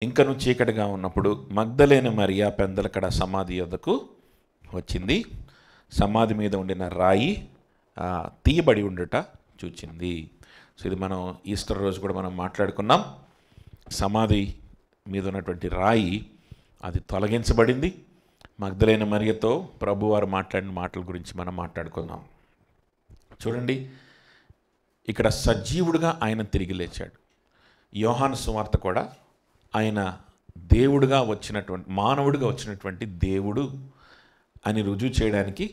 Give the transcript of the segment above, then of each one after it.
ఇంకను చీకటిగా ఉన్నప్పుడు మగ్దలేని మరియా పెందలకడ సమాధి యొద్దకు వచ్చింది. సమాధి మీద ఉండిన రాయి తీయబడి ఉండుట చూచింది. సో ఇది మనం ఈస్టర్ రోజు కూడా మనం మాట్లాడుకున్నాం. సమాధి మీద ఉన్నటువంటి రాయి అది తొలగించబడింది. మగ్దలేని మరియతో ప్రభువారు మాట్లాడిన మాటల గురించి మనం మాట్లాడుకున్నాం. చూడండి, ఇక్కడ సజీవుడిగా ఆయన తిరిగి లేచాడు. యోహాను సువార్త కూడా ఆయన దేవుడిగా వచ్చినటువంటి, మానవుడిగా వచ్చినటువంటి దేవుడు అని రుజువు చేయడానికి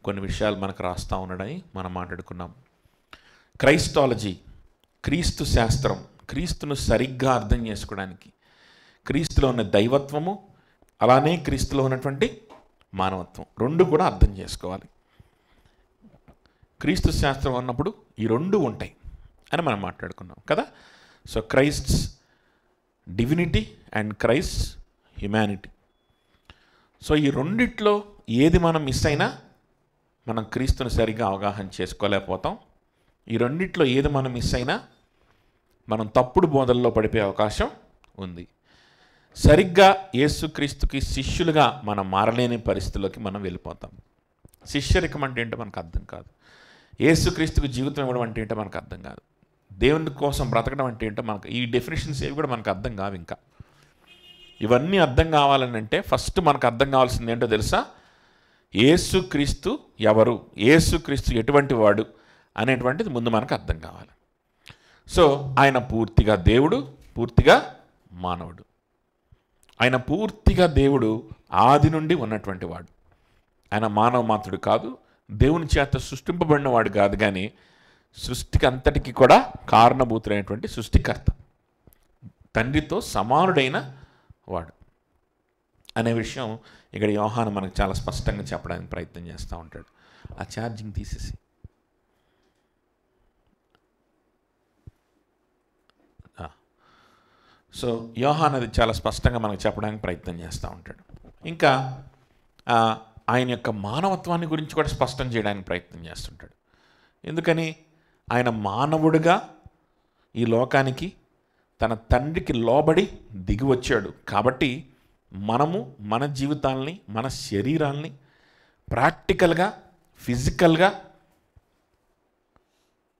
కొన్ని విషయాలు మనకు రాస్తూ ఉండడని మనం మాట్లాడుకున్నాం. క్రైస్టాలజీ, క్రీస్తు శాస్త్రం, క్రీస్తును సరిగ్గా అర్థం చేసుకోవడానికి క్రీస్తులో ఉన్న దైవత్వము అలానే క్రీస్తులో ఉన్నటువంటి మానవత్వం రెండు కూడా అర్థం చేసుకోవాలి. క్రీస్తు శాస్త్రం అన్నప్పుడు ఈ రెండు ఉంటాయి అని మనం మాట్లాడుకున్నాం కదా. So Christ's divinity and Christ humanity. So ఈ రెండిట్లో ఏది మనం మిస్ అయినా మనం క్రీస్తుని సరిగ్గా అవగాహన చేసుకోలేకపోతాం. ఈ రెండిట్లో ఏది మనం మిస్ అయినా మనం తప్పుడు బోధల్లో పడిపోయే అవకాశం ఉంది. సరిగ్గా యేసుక్రీస్తుకి శిష్యులుగా మనం మారలేని పరిస్థితుల్లోకి మనం వెళ్ళిపోతాం. శిష్యరికం అంటే ఏంటో మనకు అర్థం కాదు. యేసుక్రీస్తుకు జీవితం ఇవ్వడం అంటే ఏంటో మనకు అర్థం కాదు. దేవుని కోసం బ్రతకడం అంటే ఏంటో మనకు ఈ డెఫినేషన్స్ ఏవి కూడా మనకు అర్థం కావు. ఇంకా ఇవన్నీ అర్థం కావాలని అంటే ఫస్ట్ మనకు అర్థం కావాల్సింది ఏంటో తెలుసా? యేసుక్రీస్తు ఎవరు, యేసుక్రీస్తు ఎటువంటి వాడు అనేటువంటిది ముందు మనకు అర్థం కావాలి. సో ఆయన పూర్తిగా దేవుడు, పూర్తిగా మానవుడు. ఆయన పూర్తిగా దేవుడు, ఆది నుండి ఉన్నటువంటి వాడు. ఆయన మానవ మాత్రుడు కాదు, దేవుని చేత సృష్టింపబడిన వాడు కాదు, కానీ సృష్టికి అంతటికి కూడా కారణభూతుడైనటువంటి సృష్టికర్త, తండ్రితో సమానుడైన వాడు అనే విషయం ఇక్కడ యోహాను మనకు చాలా స్పష్టంగా చెప్పడానికి ప్రయత్నం చేస్తూ ఉంటాడు. ఆ ఛార్జింగ్ తీసేసి సో యోహాను అది చాలా స్పష్టంగా మనకు చెప్పడానికి ప్రయత్నం చేస్తూ ఉంటాడు. ఇంకా ఆయన యొక్క మానవత్వాన్ని గురించి కూడా స్పష్టం చేయడానికి ప్రయత్నం చేస్తుంటాడు. ఎందుకని? ఆయన మానవుడిగా ఈ లోకానికి తన తండ్రికి లోబడి దిగి వచ్చాడు. కాబట్టి మనము మన జీవితాలని, మన శరీరాల్ని ప్రాక్టికల్గా, ఫిజికల్గా,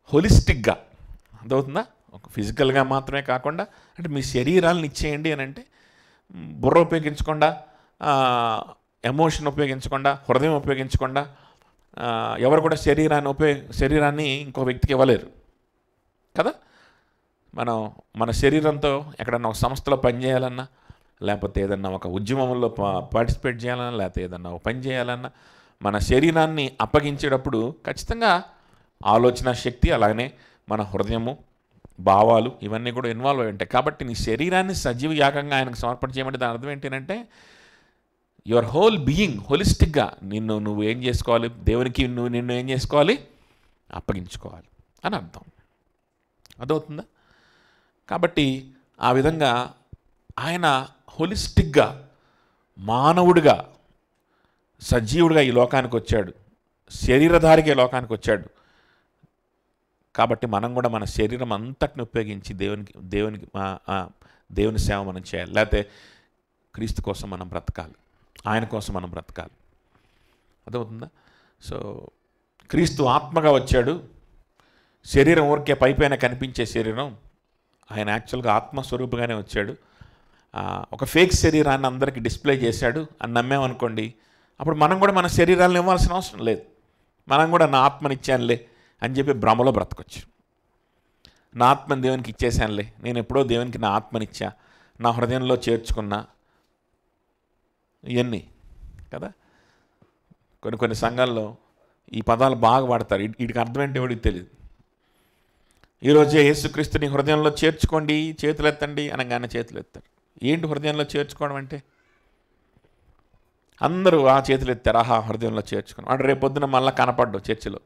హోలిస్టిక్గా, అర్థమవుతుందా? ఒక ఫిజికల్గా మాత్రమే కాకుండా, అంటే మీ శరీరాలను ఇచ్చేయండి అని అంటే బుర్ర ఉపయోగించకుండా, ఎమోషన్ ఉపయోగించకుండా, హృదయం ఉపయోగించకుండా ఎవరు కూడా శరీరాన్ని ఇంకో వ్యక్తికి ఇవ్వలేరు కదా. మన శరీరంతో ఎక్కడన్నా ఒక సంస్థలో పనిచేయాలన్నా, లేకపోతే ఏదన్నా ఒక ఉద్యమంలో పార్టిసిపేట్ చేయాలన్నా, లేకపోతే ఏదన్నా ఒక పని చేయాలన్నా మన శరీరాన్ని అప్పగించేటప్పుడు ఖచ్చితంగా ఆలోచన శక్తి, అలాగనే మన హృదయము, భావాలు ఇవన్నీ కూడా ఇన్వాల్వ్ అయి ఉంటాయి. కాబట్టి నీ శరీరాన్ని సజీవ యాగంగా ఆయనకు సమర్పణ చేయమంటే దాని అర్థం ఏంటంటే యువర్ హోల్ బీయింగ్ హోలిస్టిక్గా నువ్వు ఏం చేసుకోవాలి, దేవునికి నిన్ను ఏం చేసుకోవాలి, అప్పగించుకోవాలి అని అర్థం. అర్థమవుతుందా? కాబట్టి ఆ విధంగా ఆయన హోలిస్టిక్గా, మానవుడిగా, సజీవుడిగా ఈ లోకానికి వచ్చాడు, శరీరధారిగా ఈ లోకానికి వచ్చాడు. కాబట్టి మనం కూడా మన శరీరం అంతటిని ఉపయోగించి దేవుని సేవ మనం చేయాలి. లేకపోతే క్రీస్తు కోసం మనం బ్రతకాలి, ఆయన కోసం మనం బ్రతకాలి. అర్థమవుతుందా? సో క్రీస్తు ఆత్మగా వచ్చాడు. శరీరం ఊరికే పైపైన కనిపించే శరీరం, ఆయన యాక్చువల్గా ఆత్మస్వరూపుగానే వచ్చాడు. ఒక ఫేక్ శరీరాన్ని అందరికీ డిస్ప్లే చేశాడు అని నమ్మామనుకోండి, అప్పుడు మనం కూడా మన శరీరాలను ఇవ్వాల్సిన అవసరం లేదు. మనం కూడా నా ఆత్మనిచ్చానులే అని చెప్పి భ్రమలో బ్రతకొచ్చు. నా ఆత్మని దేవునికి ఇచ్చేసానులే, నేను ఎప్పుడో దేవునికి నా ఆత్మనిచ్చా, నా హృదయంలో చేర్చుకున్నా, ఇవన్నీ కదా. కొన్ని సంఘాల్లో ఈ పదాలు బాగా వాడతారు. వీటికి అర్థం ఏంటి ఎవడికి తెలియదు. ఈరోజే యేసుక్రీస్తుని హృదయంలో చేర్చుకోండి, చేతులు ఎత్తండి అనగానే చేతులు ఎత్తారు. ఏంటి హృదయంలో చేర్చుకోవడం అంటే? అందరూ ఆ చేతులు ఎత్తారు, ఆహా హృదయంలో చేర్చుకుని. వాడు రేపొద్దున మళ్ళీ కనపడ్డు చర్చిలో,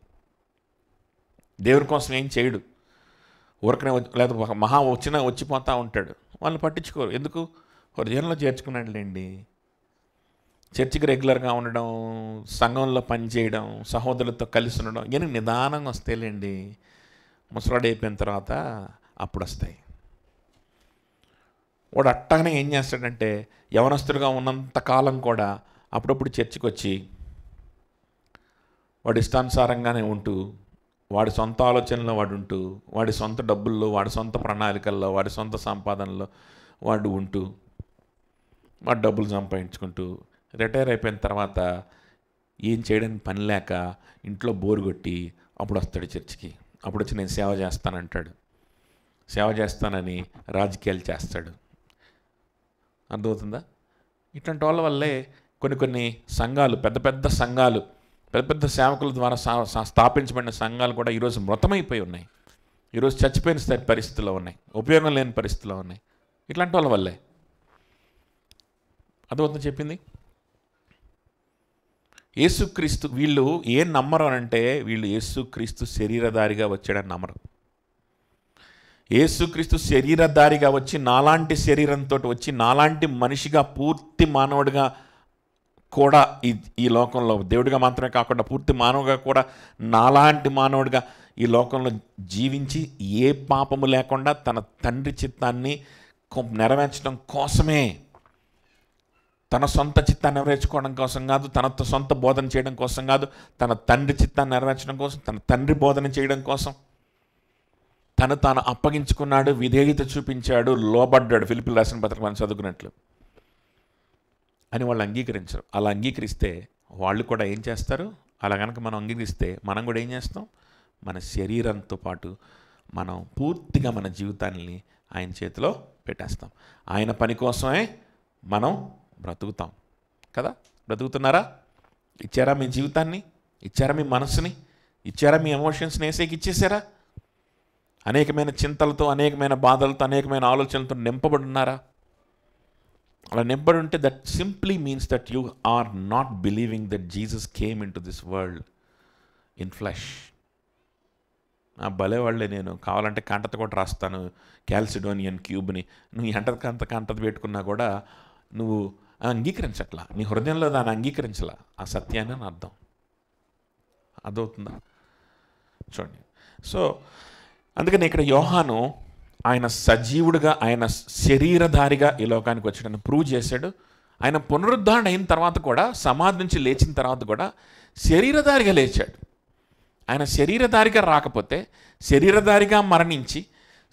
దేవుని కోసం ఏం చేయడు, ఊరకనే లేదా ఒక మహా వచ్చిపోతూ ఉంటాడు. వాళ్ళని పట్టించుకోరు. ఎందుకు? హృదయంలో చేర్చుకున్నాడులేండి. చర్చికి రెగ్యులర్గా ఉండడం, సంఘంలో పనిచేయడం, సహోదరులతో కలిసి ఉండడం, ఇవన్నీ నిదానంగా వస్తాయిలేండి. ముసలాడు అయిపోయిన తర్వాత అప్పుడు వస్తాయి. వాడు అట్టగానే ఏం చేస్తాడంటే యవనస్తుడిగా ఉన్నంత కాలం కూడా అప్పుడప్పుడు చర్చికి వచ్చి వాడి ఇష్టానుసారంగానే ఉంటూ, వాడి సొంత ఆలోచనలో వాడు ఉంటూ, వాడి సొంత డబ్బుల్లో, వాడి సొంత ప్రణాళికల్లో, వాడి సొంత సంపాదనలో వాడు ఉంటూ, వాడు డబ్బులు సంపాదించుకుంటూ రిటైర్ అయిపోయిన తర్వాత ఏం చేయడానికి పని లేక ఇంట్లో బోరు కొట్టి అప్పుడు వస్తాడు చర్చికి. అప్పుడు వచ్చి నేను సేవ చేస్తానంటాడు. సేవ చేస్తానని రాజకీయాలు చేస్తాడు. అర్థమవుతుందా? ఇట్లాంటి వాళ్ళ వల్లే కొన్ని సంఘాలు, పెద్ద పెద్ద సేవకుల ద్వారా స్థాపించబడిన సంఘాలు కూడా ఈరోజు మృతమైపోయి ఉన్నాయి. ఈరోజు చచ్చిపోయిన పరిస్థితుల్లో ఉన్నాయి, ఉపయోగం లేని పరిస్థితుల్లో ఉన్నాయి. ఇట్లాంటి వాళ్ళ వల్లే. అర్థమవుతుందా చెప్పింది? యేసుక్రీస్తు వీళ్ళు ఏం నమ్మరు అనంటే, వీళ్ళు యేసుక్రీస్తు శరీరధారిగా వచ్చాడని నమ్మరు. యేసుక్రీస్తు శరీరధారిగా వచ్చి నాలాంటి శరీరంతో వచ్చి నాలాంటి మనిషిగా పూర్తి మానవుడిగా కూడా ఈ లోకంలో, దేవుడిగా మాత్రమే కాకుండా పూర్తి మానవుడిగా కూడా నాలాంటి మానవుడిగా ఈ లోకంలో జీవించి ఏ పాపము లేకుండా తన తండ్రి చిత్తాన్ని నెరవేర్చడం కోసమే, తన సొంత చిత్తాన్ని నెరవేర్చుకోవడం కోసం కాదు, తన సొంత బోధన చేయడం కోసం కాదు, తన తండ్రి చిత్తాన్ని నెరవేర్చడం కోసం, తన తండ్రి బోధన చేయడం కోసం తాను అప్పగించుకున్నాడు, విధేయత చూపించాడు, లోబడ్డాడు. ఫిలిప్పీయులకు రాసిన పత్రిక మనం చదువుకున్నట్లు అని వాళ్ళు అంగీకరించరు. అలా అంగీకరిస్తే వాళ్ళు కూడా ఏం చేస్తారు? అలా కనుక మనం అంగీకరిస్తే మనం కూడా ఏం చేస్తాం? మన శరీరంతో పాటు మనం పూర్తిగా మన జీవితాన్ని ఆయన చేతిలో పెట్టేస్తాం. ఆయన పని కోసమే మనం బ్రతుకుతాం కదా. బ్రతుకుతున్నారా? ఇచ్చారా మీ జీవితాన్ని? ఇచ్చారా మీ మనసుని? ఇచ్చారా మీ ఎమోషన్స్ని ఏసైకి ఇచ్చేసారా? అనేకమైన చింతలతో, అనేకమైన బాధలతో, అనేకమైన ఆలోచనలతో నింపబడి ఉన్నారా? అలా నింపబడి ఉంటే that simply means that you are not believing that Jesus came into this world in flesh. భలేవాళ్ళే, నేను కావాలంటే కంటత కూడా రాస్తాను, క్యాల్సిడోనియన్ క్యూబ్ని. నువ్వు కంటత పెట్టుకున్నా కూడా నువ్వు అంగీకరించట్లా, నీ హృదయంలో దాన్ని అంగీకరించలా, ఆ సత్యాన్ని అని అర్థం. అర్థమవుతుందా? చూడండి. సో అందుకని ఇక్కడ యోహాను ఆయన సజీవుడిగా, ఆయన శరీరధారిగా ఈ లోకానికి వచ్చాడని ప్రూవ్ చేశాడు. ఆయన పునరుద్ధరణ అయిన తర్వాత కూడా, సమాధి నుంచి లేచిన తర్వాత కూడా శరీరధారిగా లేచాడు. ఆయన శరీరధారిగా రాకపోతే, శరీరధారిగా మరణించి,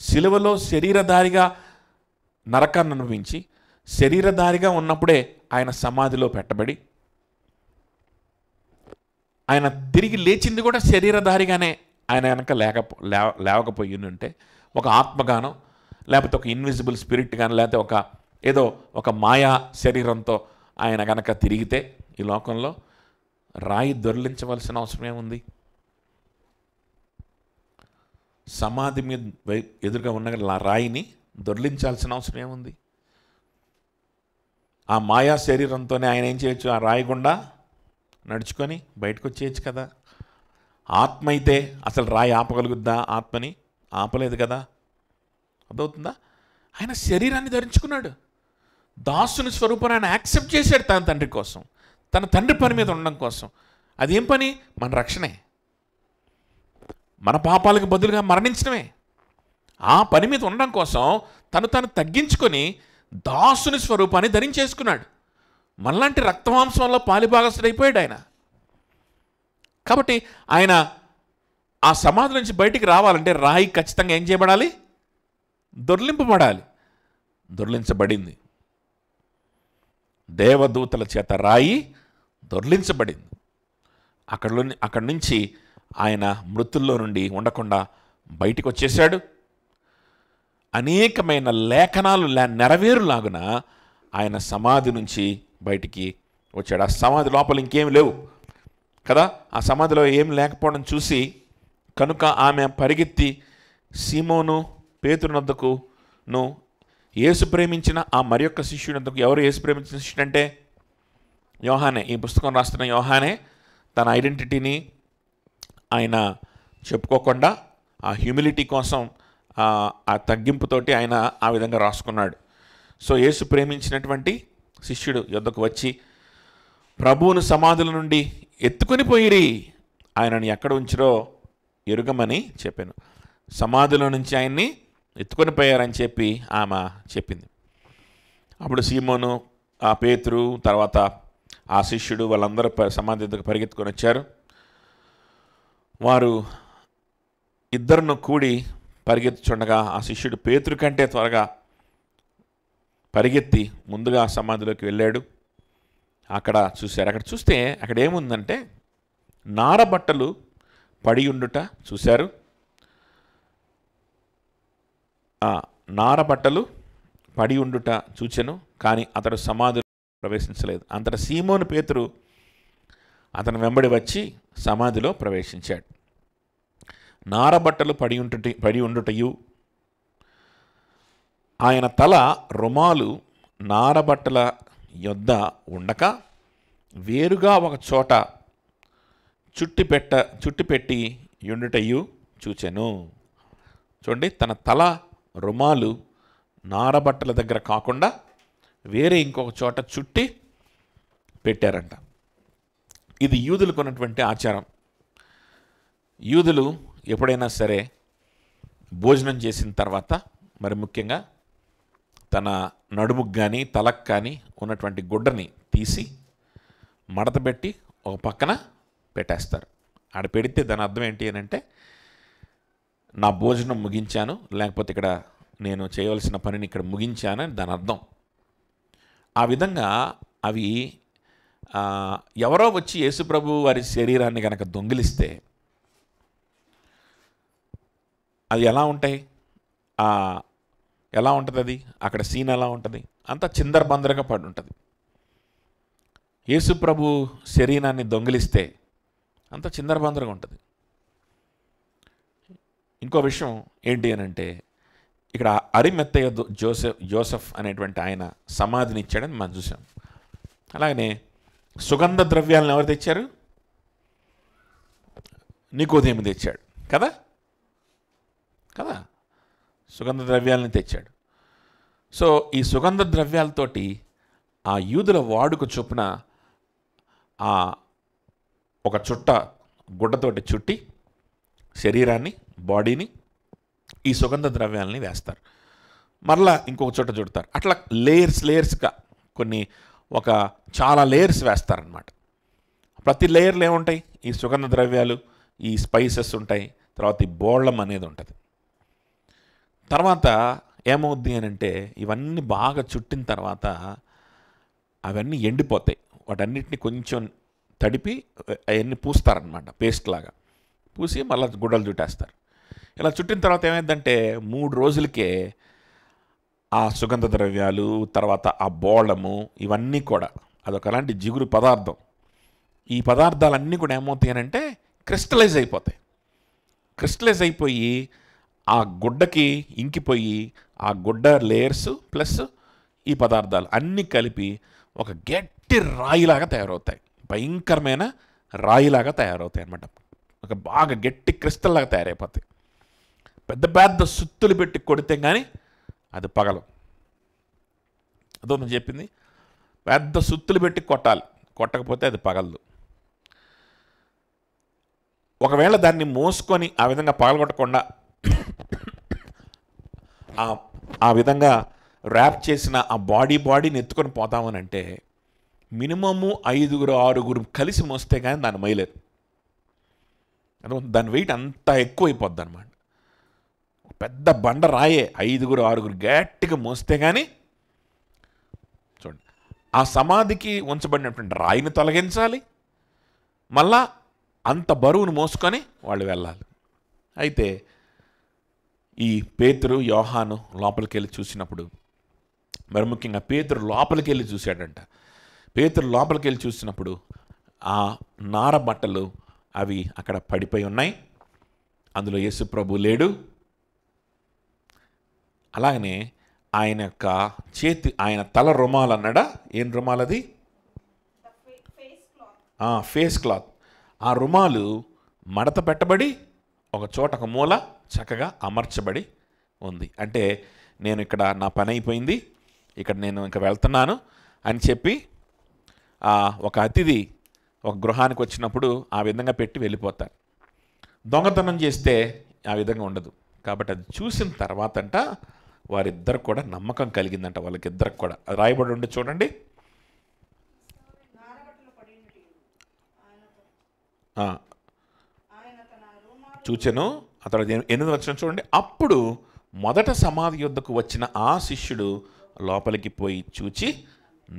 సిలువలో శరీరధారిగా నరకాన్ని అనుభవించి, శరీరధారిగా ఉన్నప్పుడే ఆయన సమాధిలో పెట్టబడి, ఆయన తిరిగి లేచింది కూడా శరీరధారిగానే. ఆయన కనుక లేవకపోయి ఉంటే, ఒక ఆత్మగానో, లేకపోతే ఒక ఇన్విజిబుల్ స్పిరిట్ గానో, లేకపోతే ఒక మాయా శరీరంతో ఆయన కనుక తిరిగితే ఈ లోకంలో రాయి దొర్లించవలసిన అవసరం ఏముంది? సమాధి మీద ఎదురుగా ఉన్న రాయిని దొర్లించాల్సిన అవసరం ఏముంది? ఆ మాయా శరీరంతోనే ఆయన ఏం చేయొచ్చు? ఆ రాయి గుండా నడుచుకొని బయటకు వచ్చేయచ్చు కదా. ఆత్మ అయితే అసలు రాయి ఆపగలుగుద్దా? ఆత్మని ఆపలేదు కదా. అర్థమవుతుందా? ఆయన శరీరాన్ని ధరించుకున్నాడు. దాసుని స్వరూపాన్ని ఆయన యాక్సెప్ట్ చేశాడు తన తండ్రి కోసం, తన తండ్రి పని మీద ఉండడం కోసం. అదేం పని? మన రక్షణే, మన పాపాలకు బదులుగా మరణించడమే. ఆ పని మీద ఉండడం కోసం తను తగ్గించుకొని దాసుని స్వరూపాన్ని ధరించేసుకున్నాడు. మనలాంటి రక్తమాంసంలో పాలిభాగస్తుడైపోయాడు ఆయన. కాబట్టి ఆయన ఆ సమాధి నుంచి బయటికి రావాలంటే రాయి ఖచ్చితంగా ఏం చేయబడాలి? దొర్లింపబడాలి. దొర్లించబడింది. దేవదూతల చేత రాయి దొర్లించబడింది. అక్కడి నుంచి ఆయన మృతుల్లో నుండి ఉండకుండా బయటికి వచ్చేసాడు. అనేకమైన లేఖనాలు నెరవేరులాగున ఆయన సమాధి నుంచి బయటికి వచ్చాడు. ఆ సమాధి లోపల ఇంకేం లేవు కదా. ఆ సమాధిలో ఏం లేకపోవడం చూసి కనుక ఆమె పరిగెత్తి సీమోను పేతురు వద్దకును, యేసు ప్రేమించిన ఆ మరి యొక్క శిష్యుడి వద్దకు. ఎవరు యేసు ప్రేమించిన శిష్యుడు అంటే? యోహానే. ఈ పుస్తకం రాస్తున్న యోహానే తన ఐడెంటిటీని ఆయన చెప్పుకోకుండా ఆ హ్యూమిలిటీ కోసం, ఆ తగ్గింపుతోటి ఆయన ఆ విధంగా రాసుకున్నాడు. సో యేసు ప్రేమించినటువంటి శిష్యుడు యొద్దకు వచ్చి, ప్రభువును సమాధుల నుండి ఎత్తుకొని పోయిరి, ఆయనని ఎక్కడ ఉంచిరో ఎరుగమని చెప్పాను. సమాధిలో నుంచి ఆయన్ని ఎత్తుకొని పోయారని చెప్పి ఆమె చెప్పింది. అప్పుడు సీమోను, ఆ పేతురు, తర్వాత ఆ శిష్యుడు వాళ్ళందరూ సమాధి దగ్గర పరిగెత్తుకొని వచ్చారు. వారు ఇద్దరును కూడి పరిగెత్తుచుండగా ఆ శిష్యుడు పేతురు కంటే త్వరగా పరిగెత్తి ముందుగా సమాధిలోకి వెళ్ళాడు. అక్కడ చూశారు. అక్కడ చూస్తే అక్కడ ఏముందంటే నారబట్టలు పడి ఉండుట చూశారు. నారబట్టలు పడి ఉండుట చూచెను, కానీ అతడు సమాధిలో ప్రవేశించలేదు. అంతటా సీమోను పేతురు అతను వెంబడి వచ్చి సమాధిలో ప్రవేశించాడు. నారబట్టలు పడి ఉండుటయు, ఆయన తల రుమాలు నారబట్టల యొద్ద ఉండక వేరుగా ఒక చోట చుట్టిపెట్టి ఉండుటయు చూచెను. చూడండి, తన తల రుమాలు నారబట్టల దగ్గర కాకుండా వేరే ఇంకొక చోట చుట్టి పెట్టారంట. ఇది యూదులకు ఉన్నటువంటి ఆచారం. యూదులు ఎప్పుడైనా సరే భోజనం చేసిన తర్వాత, మరి ముఖ్యంగా తన నడుముకు కానీ తలకు కానీ ఉన్నటువంటి గుడ్డని తీసి మడతపెట్టి ఒక పక్కన పెట్టేస్తారు. ఆడ పెడితే దాని అర్థం ఏంటి అని అంటే, నా భోజనం ముగించాను, లేకపోతే ఇక్కడ నేను చేయవలసిన పనిని ఇక్కడ ముగించాను అని దాని అర్థం. ఆ విధంగా అవి ఎవరో వచ్చి యేసుప్రభు వారి శరీరాన్ని కనుక దొంగిలిస్తే అది ఎలా ఉంటాయి, ఎలా ఉంటుంది, అది అక్కడ సీన్ ఎలా ఉంటుంది, అంతా చిందరబందరగా పడి ఉంటుంది. యేసుప్రభు శరీరాన్ని దొంగిలిస్తే అంత చిందరబందరగా ఉంటుంది. ఇంకో విషయం ఏంటి అని అంటే, ఇక్కడ అరిమత్తయ్య జోసెఫ్ అనేటువంటి ఆయన సమాధిని ఇచ్చాడని మనం చూసాం. అలాగనే సుగంధ ద్రవ్యాలను ఎవరు తెచ్చారు? నికోదేము తెచ్చాడు కదా కదా సుగంధ ద్రవ్యాలని తెచ్చాడు. సో ఈ సుగంధ ద్రవ్యాలతోటి ఆ యూదుల వాడుక చొప్పున ఒక గుడ్డతోటి చుట్టి శరీరాన్ని, బాడీని ఈ సుగంధ ద్రవ్యాలని వేస్తారు. మరలా ఇంకొక చోట చుడతారు. అట్లా లేయర్స్గా చాలా లేయర్స్ వేస్తారనమాట. ప్రతి లేయర్లు ఏముంటాయి? ఈ సుగంధ ద్రవ్యాలు, ఈ స్పైసెస్ ఉంటాయి, తర్వాత ఈ బోళ్ళం అనేది ఉంటుంది. తర్వాత ఏమవుద్ది అని అంటే, ఇవన్నీ బాగా చుట్టిన తర్వాత అవన్నీ ఎండిపోతాయి. వాటన్నిటిని కొంచెం తడిపి అవన్నీ పూస్తారనమాట, పేస్ట్ లాగా పూసి మళ్ళీ గుడ్డలు చుట్టేస్తారు. ఇలా చుట్టిన తర్వాత ఏమైందంటే 3 రోజులకే ఆ సుగంధ ద్రవ్యాలు, తర్వాత ఆ బోళము, ఇవన్నీ కూడా అదొక అలాంటి జిగురు పదార్థం. ఈ పదార్థాలన్నీ కూడా ఏమవుతాయి అంటే క్రిస్టలైజ్ అయిపోతాయి. క్రిస్టలైజ్ అయిపోయి ఆ గుడ్డకి ఇంకిపోయి ఆ గుడ్డ లేయర్స్ ప్లస్ ఈ పదార్థాలు అన్నీ కలిపి ఒక గట్టి రాయిలాగా తయారవుతాయి. భయంకరమైన రాయిలాగా తయారవుతాయి అన్నమాట. ఒక బాగా గట్టి క్రిస్టల్ లాగా తయారైపోతాయి. పెద్ద పెద్ద సుత్తులు పెట్టి కొడితే కానీ అది పగలం. అదో నేను చెప్పింది, పెద్ద సుత్తులు పెట్టి కొట్టాలి, కొట్టకపోతే అది పగలదు. ఒకవేళ దాన్ని మోసుకొని ఆ విధంగా పగలగొట్టకుండా ఆ విధంగా ర్యాప్ చేసిన ఆ బాడీని ఎత్తుకొని పోతామని అంటే మినిమము 5-6 కలిసి మోస్తే కానీ దాన్ని మొయ్యలేదు. దాని వెయిట్ అంత ఎక్కువ అయిపోద్ది అనమాట. పెద్ద బండ రాయే 5-6 గట్టిగా మోస్తే కానీ. చూడండి, ఆ సమాధికి ఉంచబడినటువంటి రాయిని తొలగించాలి, మళ్ళా అంత బరువును మోసుకొని వాళ్ళు వెళ్ళాలి. అయితే ఈ పేతురు, యోహాను లోపలికి వెళ్ళి చూసినప్పుడు, మరి ముఖ్యంగా పేతురు లోపలికి వెళ్ళి చూశాడంట. పేతురు లోపలికి వెళ్ళి చూసినప్పుడు ఆ నార బట్టలు అవి అక్కడ పడిపోయి ఉన్నాయి. అందులో యేసు ప్రభు లేడు. అలాగనే ఆయన యొక్క ఆయన తల రుమాలు అన్నాడా? ఏం రుమాలు అది? Face cloth. ఆ రుమాలు మడత పెట్టబడి ఒక చోట ఒక మూల చక్కగా అమర్చబడి ఉంది. అంటే నేను ఇక్కడ నా పని అయిపోయింది, ఇక్కడ నేను ఇంకా వెళ్తున్నాను అని చెప్పి ఒక అతిథి ఒక గృహానికి వచ్చినప్పుడు ఆ విధంగా పెట్టి వెళ్ళిపోతారు. దొంగతనం చేస్తే ఆ విధంగా ఉండదు. కాబట్టి అది చూసిన తర్వాత వారిద్దరు కూడా నమ్మకం కలిగిందంట, వాళ్ళకిద్దరికి కూడా. అది రాయబడి ఉండి చూడండి. చూచెను. ఆ తర్వాత 8వ వచనం చూడండి. అప్పుడు మొదట సమాధి యొద్దకు వచ్చిన ఆ శిష్యుడు లోపలికి పోయి చూచి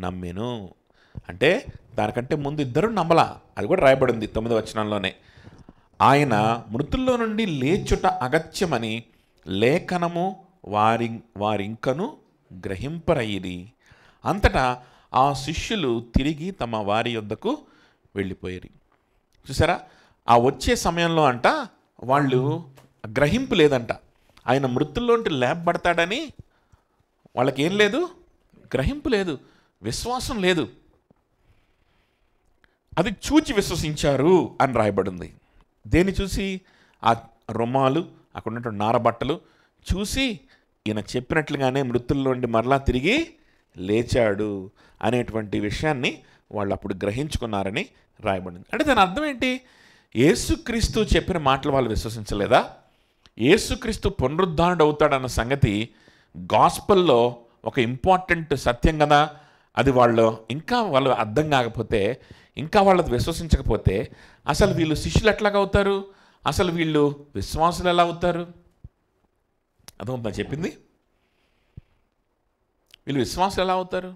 నమ్మెను. అంటే దానికంటే ముందు ఇద్దరు నమ్మలా, అది కూడా రాయబడింది 9వ వచనంలోనే. ఆయన మృతుల్లో నుండి లేచుట అగత్యమని లేఖనము వారింకను గ్రహింపరయిరి. అంతటా ఆ శిష్యులు తిరిగి తమ వారి యొద్దకు వెళ్ళిపోయారు. చూసారా, ఆ వచ్చే సమయంలో అంట వాళ్ళు గ్రహింపు లేదంట. ఆయన మృతుల్లోంటి లేపబడతాడని వాళ్ళకి ఏం లేదు, గ్రహింపు లేదు, విశ్వాసం లేదు. అది చూచి విశ్వసించారు అని రాయబడింది. దేన్ని చూసి? ఆ రుమాలు, అక్కడ ఉన్నటువంటి నారబట్టలు చూసి ఈయన చెప్పినట్లుగానే మృతుల్లోండి మరలా తిరిగి లేచాడు అనేటువంటి విషయాన్ని వాళ్ళు అప్పుడు గ్రహించుకున్నారని రాయబడింది. అంటే దాని అర్థం ఏంటి? యేసుక్రీస్తు చెప్పిన మాటలు వాళ్ళు విశ్వసించలేదా? యేసుక్రీస్తు పునరుద్ధానుడు అవుతాడన్న సంగతి గాస్పల్లో ఒక ఇంపార్టెంట్ సత్యం కదా. అది వాళ్ళు అర్థం కాకపోతే, ఇంకా వాళ్ళది విశ్వసించకపోతే అసలు వీళ్ళు శిష్యులు ఎట్లాగా అవుతారు? అసలు వీళ్ళు విశ్వాసులు ఎలా అవుతారు? అర్థమవుతుందా చెప్పింది? వీళ్ళు విశ్వాసులు ఎలా అవుతారు?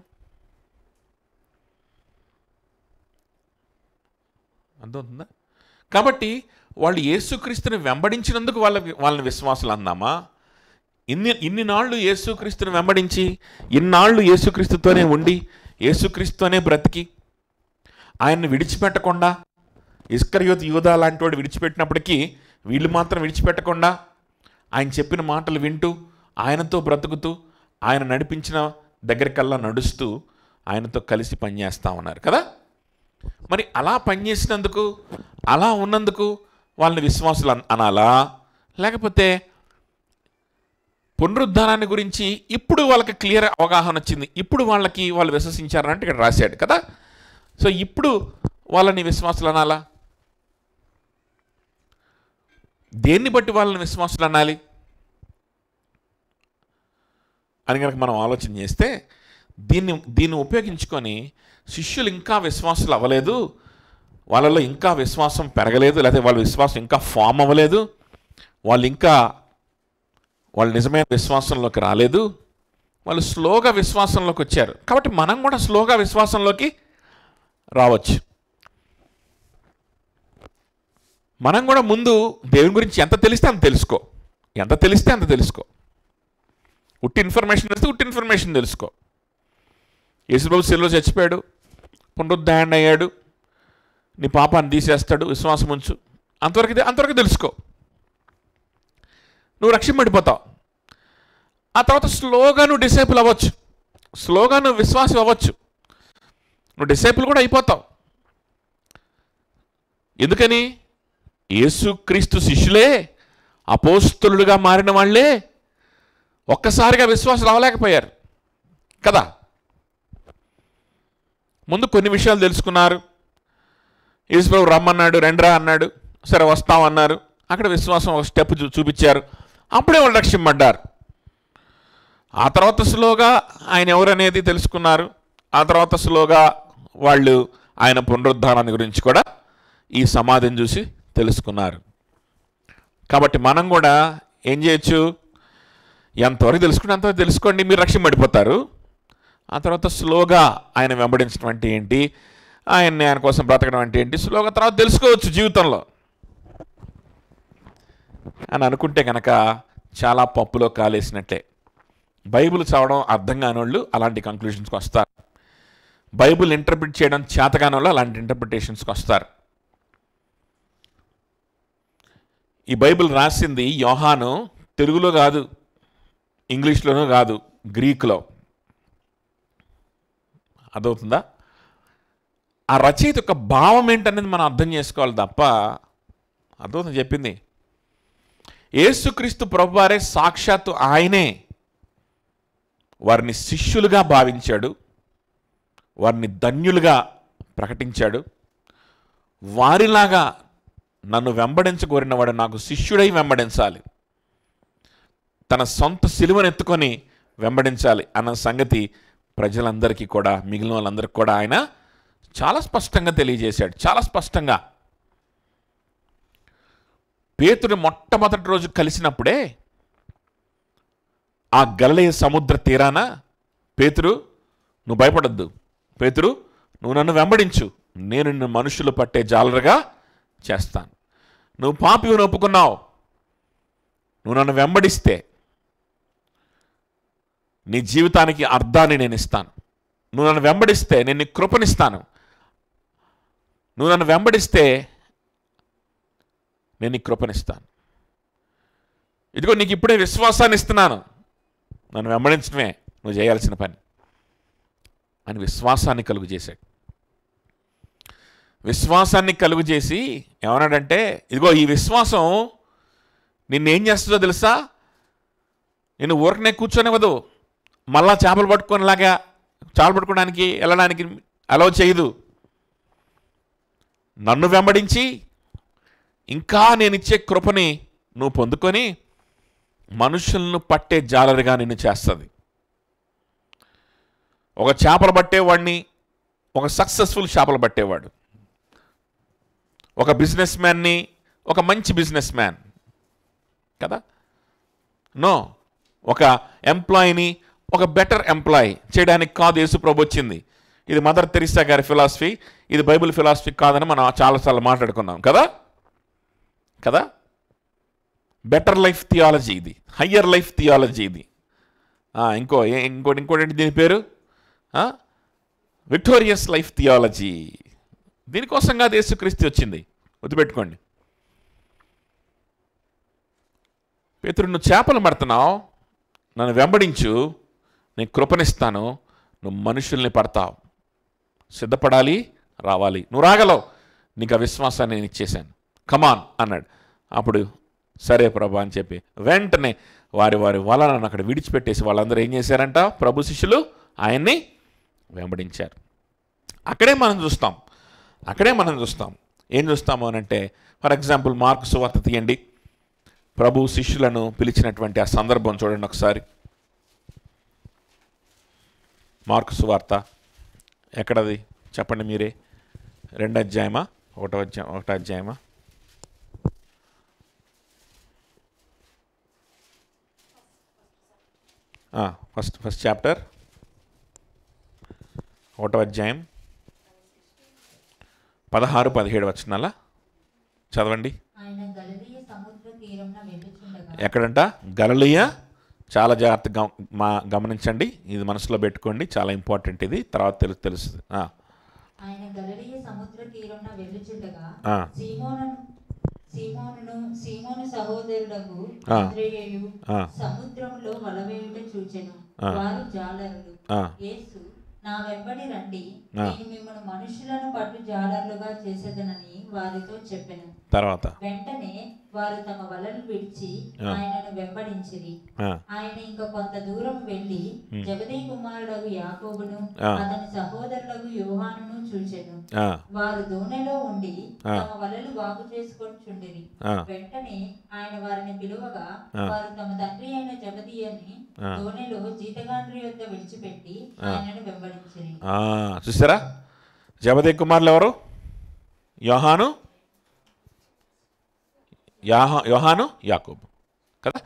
అర్థమవుతుందా? కాబట్టి వాళ్ళు యేసుక్రీస్తుని వెంబడించినందుకు వాళ్ళని విశ్వాసులు అందామా? ఇన్ని నాళ్ళు యేసుక్రీస్తుని వెంబడించి, ఇన్నాళ్ళు యేసుక్రీస్తుతోనే ఉండి, యేసుక్రీస్తుతోనే బ్రతికి, ఆయన్ని విడిచిపెట్టకుండా, ఇస్కరియోతు యూదా లాంటి వాడు విడిచిపెట్టినప్పటికీ వీళ్ళు మాత్రం విడిచిపెట్టకుండా ఆయన చెప్పిన మాటలు వింటూ, ఆయనతో బ్రతుకుతూ, ఆయన నడిపించిన దగ్గరికల్లా నడుస్తూ ఆయనతో కలిసి పనిచేస్తూ ఉన్నారు కదా. మరి అలా పనిచేసినందుకు, అలా ఉన్నందుకు వాళ్ళని విశ్వాసులు అనాలా? లేకపోతే పునరుద్ధానాన్ని గురించి ఇప్పుడు వాళ్ళకి క్లియర్ అవగాహన వచ్చింది, ఇప్పుడు వాళ్ళు విశ్వసించారంటే ఇక్కడ రాశాడు కదా. సో ఇప్పుడు వాళ్ళని విశ్వాసులు అనాలా? దేన్ని బట్టి వాళ్ళని విశ్వాసులు అనాలి అని కనుక మనం ఆలోచన చేస్తే, దీన్ని ఉపయోగించుకొని శిష్యులు ఇంకా విశ్వాసులు అవ్వలేదు, వాళ్ళలో ఇంకా విశ్వాసం పెరగలేదు, లేకపోతే వాళ్ళ విశ్వాసం ఇంకా ఫామ్ అవ్వలేదు, వాళ్ళు నిజమైన విశ్వాసంలోకి రాలేదు, వాళ్ళు స్లోగా విశ్వాసంలోకి వచ్చారు. కాబట్టి మనం కూడా స్లోగా విశ్వాసంలోకి రావచ్చు. మనం కూడా ముందు దేవుని గురించి ఎంత తెలిస్తే అంత తెలుసుకో. ఉట్టి ఇన్ఫర్మేషన్ తెలిస్తే ఉట్టి ఇన్ఫర్మేషన్ తెలుసుకో. యేసుబాబు శిలువలో చచ్చిపోయాడు, పునరుద్ధారణ అయ్యాడు, నీ పాపాన్ని తీసేస్తాడు, విశ్వాసం ఉంచు, అంతవరకు తెలుసుకో, నువ్వు రక్షింపడిపోతావు. ఆ తర్వాత స్లోగా నువ్వు డిసైపుల్ అవ్వచ్చు, స్లోగా నువ్వు విశ్వాసం అవ్వచ్చు, నువ్వు డిసైపుల్ కూడా అయిపోతావు. ఎందుకని? యేసుక్రీస్తు శిష్యులే, అపోస్తలులుగా మారిన వాళ్ళే ఒక్కసారిగా విశ్వాసులు అవ్వలేకపోయారు కదా. ముందు కొన్ని విషయాలు తెలుసుకున్నారు. యేసుప్రభు రమ్మన్నాడు, రెండ్రా అన్నాడు, సరే వస్తామన్నారు. అక్కడ విశ్వాసం ఒక స్టెప్ చూపించారు, అప్పుడే వాళ్ళు రక్షింపడ్డారు. ఆ తర్వాత స్లోగా ఆయన ఎవరనేది తెలుసుకున్నారు. ఆ తర్వాత స్లోగా వాళ్ళు ఆయన పునరుద్ధానాన్ని గురించి కూడా, ఈ సమాధిని చూసి తెలుసుకున్నారు. కాబట్టి మనం కూడా ఏం చేయొచ్చు? ఎంతవరకు తెలుసుకుంటే అంతవరకు తెలుసుకోండి, మీరు రక్షింపడిపోతారు. ఆ తర్వాత స్లోగా ఆయన వెంబడించడం అంటే ఏంటి, ఆయన కోసం బ్రతకడం అంటే ఏంటి, స్లోగా తర్వాత తెలుసుకోవచ్చు జీవితంలో అని అనుకుంటే కనుక చాలా పప్పులో కాలేసినట్లే. బైబిల్ చదవడం అర్థం కాని వాళ్ళు అలాంటి కంక్లూషన్స్కి వస్తారు. బైబిల్ ఇంటర్ప్రిట్ చేయడం చేతకాని వాళ్ళు అలాంటి ఇంటర్ప్రిటేషన్స్కి వస్తారు. ఈ బైబిల్ రాసింది యోహాను తెలుగులో కాదు, ఇంగ్లీష్లోనూ కాదు, గ్రీకులో. అర్థమవుతుందా? ఆ రచయిత యొక్క భావం ఏంటనేది మనం అర్థం చేసుకోవాలి తప్ప. అర్థమవుతుంది చెప్పింది? యేసుక్రీస్తు ప్రభువారే సాక్షాత్తు ఆయనే వారిని శిష్యులుగా భావించాడు, వారిని ధన్యులుగా ప్రకటించాడు. వారిలాగా నన్ను వెంబడించగోరినవాడు నాకు శిష్యుడై వెంబడించాలి, తన సొంత సిలువను ఎత్తుకొని వెంబడించాలి అన్న సంగతి ప్రజలందరికీ కూడా, మిగిలిన వాళ్ళందరికీ కూడా ఆయన చాలా స్పష్టంగా తెలియజేశాడు. చాలా స్పష్టంగా. పేతురు మొట్టమొదటి రోజు కలిసినప్పుడే ఆ గలిలయ సముద్ర తీరాన, పేతురు నువ్వు భయపడద్దు, పేతురు నువ్వు నన్ను వెంబడించు, నేను నిన్ను మనుషులు పట్టే జాలరుగా చేస్తాను. నువ్వు పాపిని ఒప్పుకున్నావు, నువ్వు నన్ను వెంబడిస్తే నీ జీవితానికి అర్థాన్ని నేను ఇస్తాను. నువ్వు నన్ను వెంబడిస్తే నేను నీకు కృపనిస్తాను. నువ్వు నన్ను వెంబడిస్తే నేను నీకు కృపనిస్తాను. ఇదిగో నీకు ఇప్పుడే విశ్వాసాన్ని ఇస్తున్నాను, నన్ను వెంబడించడమే నువ్వు చేయాల్సిన పని అని విశ్వాసాన్ని కలుగు చేశాడు. విశ్వాసాన్ని కలుగు చేసి ఏమన్నాడంటే, ఇదిగో ఈ విశ్వాసం నిన్నేం చేస్తుందో తెలుసా? నిన్ను ఊరకనే కూర్చొనివ్వదు, మళ్ళా చేపలు పట్టుకోవడానికి వెళ్ళడానికి అలౌ చేయదు. నన్ను వెంబడించి ఇంకా నేను ఇచ్చే కృపని నువ్వు పొందుకొని మనుషులను పట్టే జాలరిగా నిన్ను చేస్తుంది. ఒక చేపలు పట్టేవాడిని, ఒక సక్సెస్ఫుల్ చేపలు పట్టేవాడు, ఒక బిజినెస్ మ్యాన్ని, ఒక మంచి బిజినెస్ మ్యాన్ కదా, నో, ఒక ఎంప్లాయీని ఒక బెటర్ ఎంప్లాయీ చేయడానికి కాదు యేసు ప్రభు వచ్చింది. ఇది మదర్ తెరీసా గారి ఫిలాసఫీ, ఇది బైబిల్ ఫిలాసఫీ కాదని మనం చాలాసార్లు మాట్లాడుకున్నాం కదా కదా బెటర్ లైఫ్ థియాలజీ ఇది, హయ్యర్ లైఫ్ థియాలజీ ఇది. ఇంకోటి దీని పేరు విక్టోరియస్ లైఫ్ థియాలజీ. దీనికోసంగా యేసుక్రీస్తు వచ్చింది, గుర్తుపెట్టుకోండి. పేతురు నువ్వు చేపలు పడుతున్నావు, నన్ను వెంబడించు, నేను కృపనిస్తాను, నువ్వు మనుషుల్ని పడతావు. సిద్ధపడాలి, రావాలి, నువ్వు రాగలవు, నీకు ఆ విశ్వాసాన్ని నేను ఇచ్చేశాను, కమాన్ అన్నాడు. అప్పుడు సరే ప్రభా అని చెప్పి వెంటనే వారి వలనను అక్కడ విడిచిపెట్టేసి వాళ్ళందరూ ఏం చేశారంట? ప్రభు శిష్యులు ఆయన్ని వెంబడించారు. అక్కడే మనం చూస్తాం. ఏం చూస్తాము అని అంటే, ఫర్ ఎగ్జాంపుల్ మార్కు సువార్త తీయండి. ప్రభు శిష్యులను పిలిచినటువంటి ఆ సందర్భం చూడండి ఒకసారి. మార్కు సువార్త ఎక్కడది చెప్పండి మీరే. 2వ అధ్యాయమా 1వ అధ్యాయమా? ఫస్ట్ చాప్టర్ 1వ అధ్యాయం 16-17 వచనాల చదవండి. ఎక్కడంట? గలిలయ. చాలా జాగ్రత్తగా గమనించండి, ఇది మనసులో పెట్టుకోండి, చాలా ఇంపార్టెంట్ ఇది, తర్వాత తెలుస్తుంది. ఆయన గలిలయ సముద్ర తీరమున వెళ్ళుచుండగా సీమోను సహోదరులకు అంద్రెయయు సముద్రములో వలవేయుట చూచెను. వారు జాలరులు. యేసు, నా వెంబడి రండి, నేను మిమ్మల్ని మనుషులను పట్టు జాలరులుగా చేసేదనని వారితో చెప్పెను. తర్వాత వెంటనే వారు తమ వలలు విడిచి ఆయనను వెంబడించిరి. ఆయన ఇంకా కొంత దూరం వెళ్లి జెబెదయి కుమారుడగు యాకోబును అతని సహోదరులకు యోహానును చూచెను. వారు దోణిలో ఉండి తమ వలలు బాగు చేసుకొనిచుండిరి. వెంటనే ఆయన వారిని పిలువగా వారు తమ తండ్రి అయిన జెబెదయిని దోణిలో జీతగాండ్రి యొద్ద విడిచిపెట్టి ఆయనను వెంబడించిరి. చూసారా? జెబెదయి కుమారులు ఎవరు? యోహాను, యాకోబు కదా.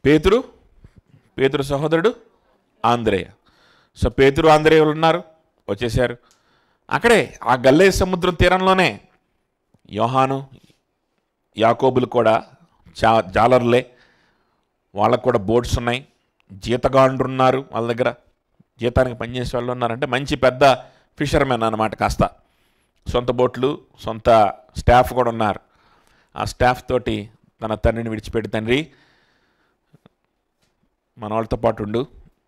పేతురు సహోదరుడు ఆంద్రేయ. సో పేతురు ఆంద్రేయులు ఉన్నారు, వచ్చేసారు. అక్కడే ఆ గలిలయ సముద్రం తీరంలోనే యోహాను, యాకోబులు కూడా జాలర్లే. వాళ్ళకు కూడా బోట్స్ ఉన్నాయి, జీతగాండ్రు ఉన్నారు వాళ్ళ దగ్గర, జీతానికి పనిచేసే వాళ్ళు ఉన్నారంటే మంచి పెద్ద ఫిషర్మెన్ అన్నమాట. కాస్త సొంత బోట్లు, సొంత స్టాఫ్ కూడా ఉన్నారు. ఆ స్టాఫ్ తోటి తన తండ్రిని విడిచిపెట్టి, తండ్రి మన వాళ్ళతో పాటు ఉండు,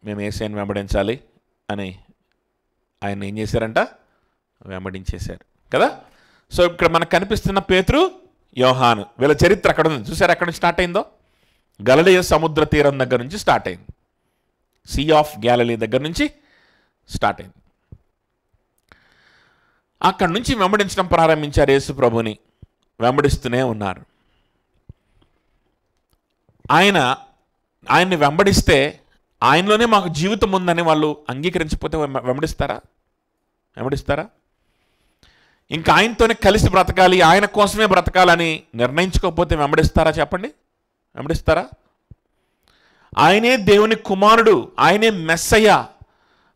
మేము యేసయ్యను వెంబడించాలి అని ఆయన ఏం చేశారంట? వెంబడించేశారు కదా. సో ఇక్కడ మనకు కనిపిస్తున్న పేతురు, యోహాను, వీళ్ళ చరిత్ర అక్కడ ఉంది. చూసారు ఎక్కడ నుంచి స్టార్ట్ అయిందో? గలిలయ సముద్ర తీరం దగ్గర నుంచి స్టార్ట్ అయింది. సీ ఆఫ్ గ్యాలిలీ దగ్గర నుంచి స్టార్ట్ అయింది. అక్కడి నుంచి వెంబడించడం ప్రారంభించారు. యేసు ప్రభుని వెంబడిస్తూనే ఉన్నారు. ఆయన్ని వెంబడిస్తే ఆయనలోనే మాకు జీవితం ఉందని వాళ్ళు అంగీకరించకపోతే వెంబడిస్తారా? ఇంకా ఆయనతోనే కలిసి బ్రతకాలి, ఆయన కోసమే బ్రతకాలని నిర్ణయించుకోకపోతే వెంబడిస్తారా? చెప్పండి, వెంబడిస్తారా? ఆయనే దేవుని కుమారుడు, ఆయనే మెస్సయ్య,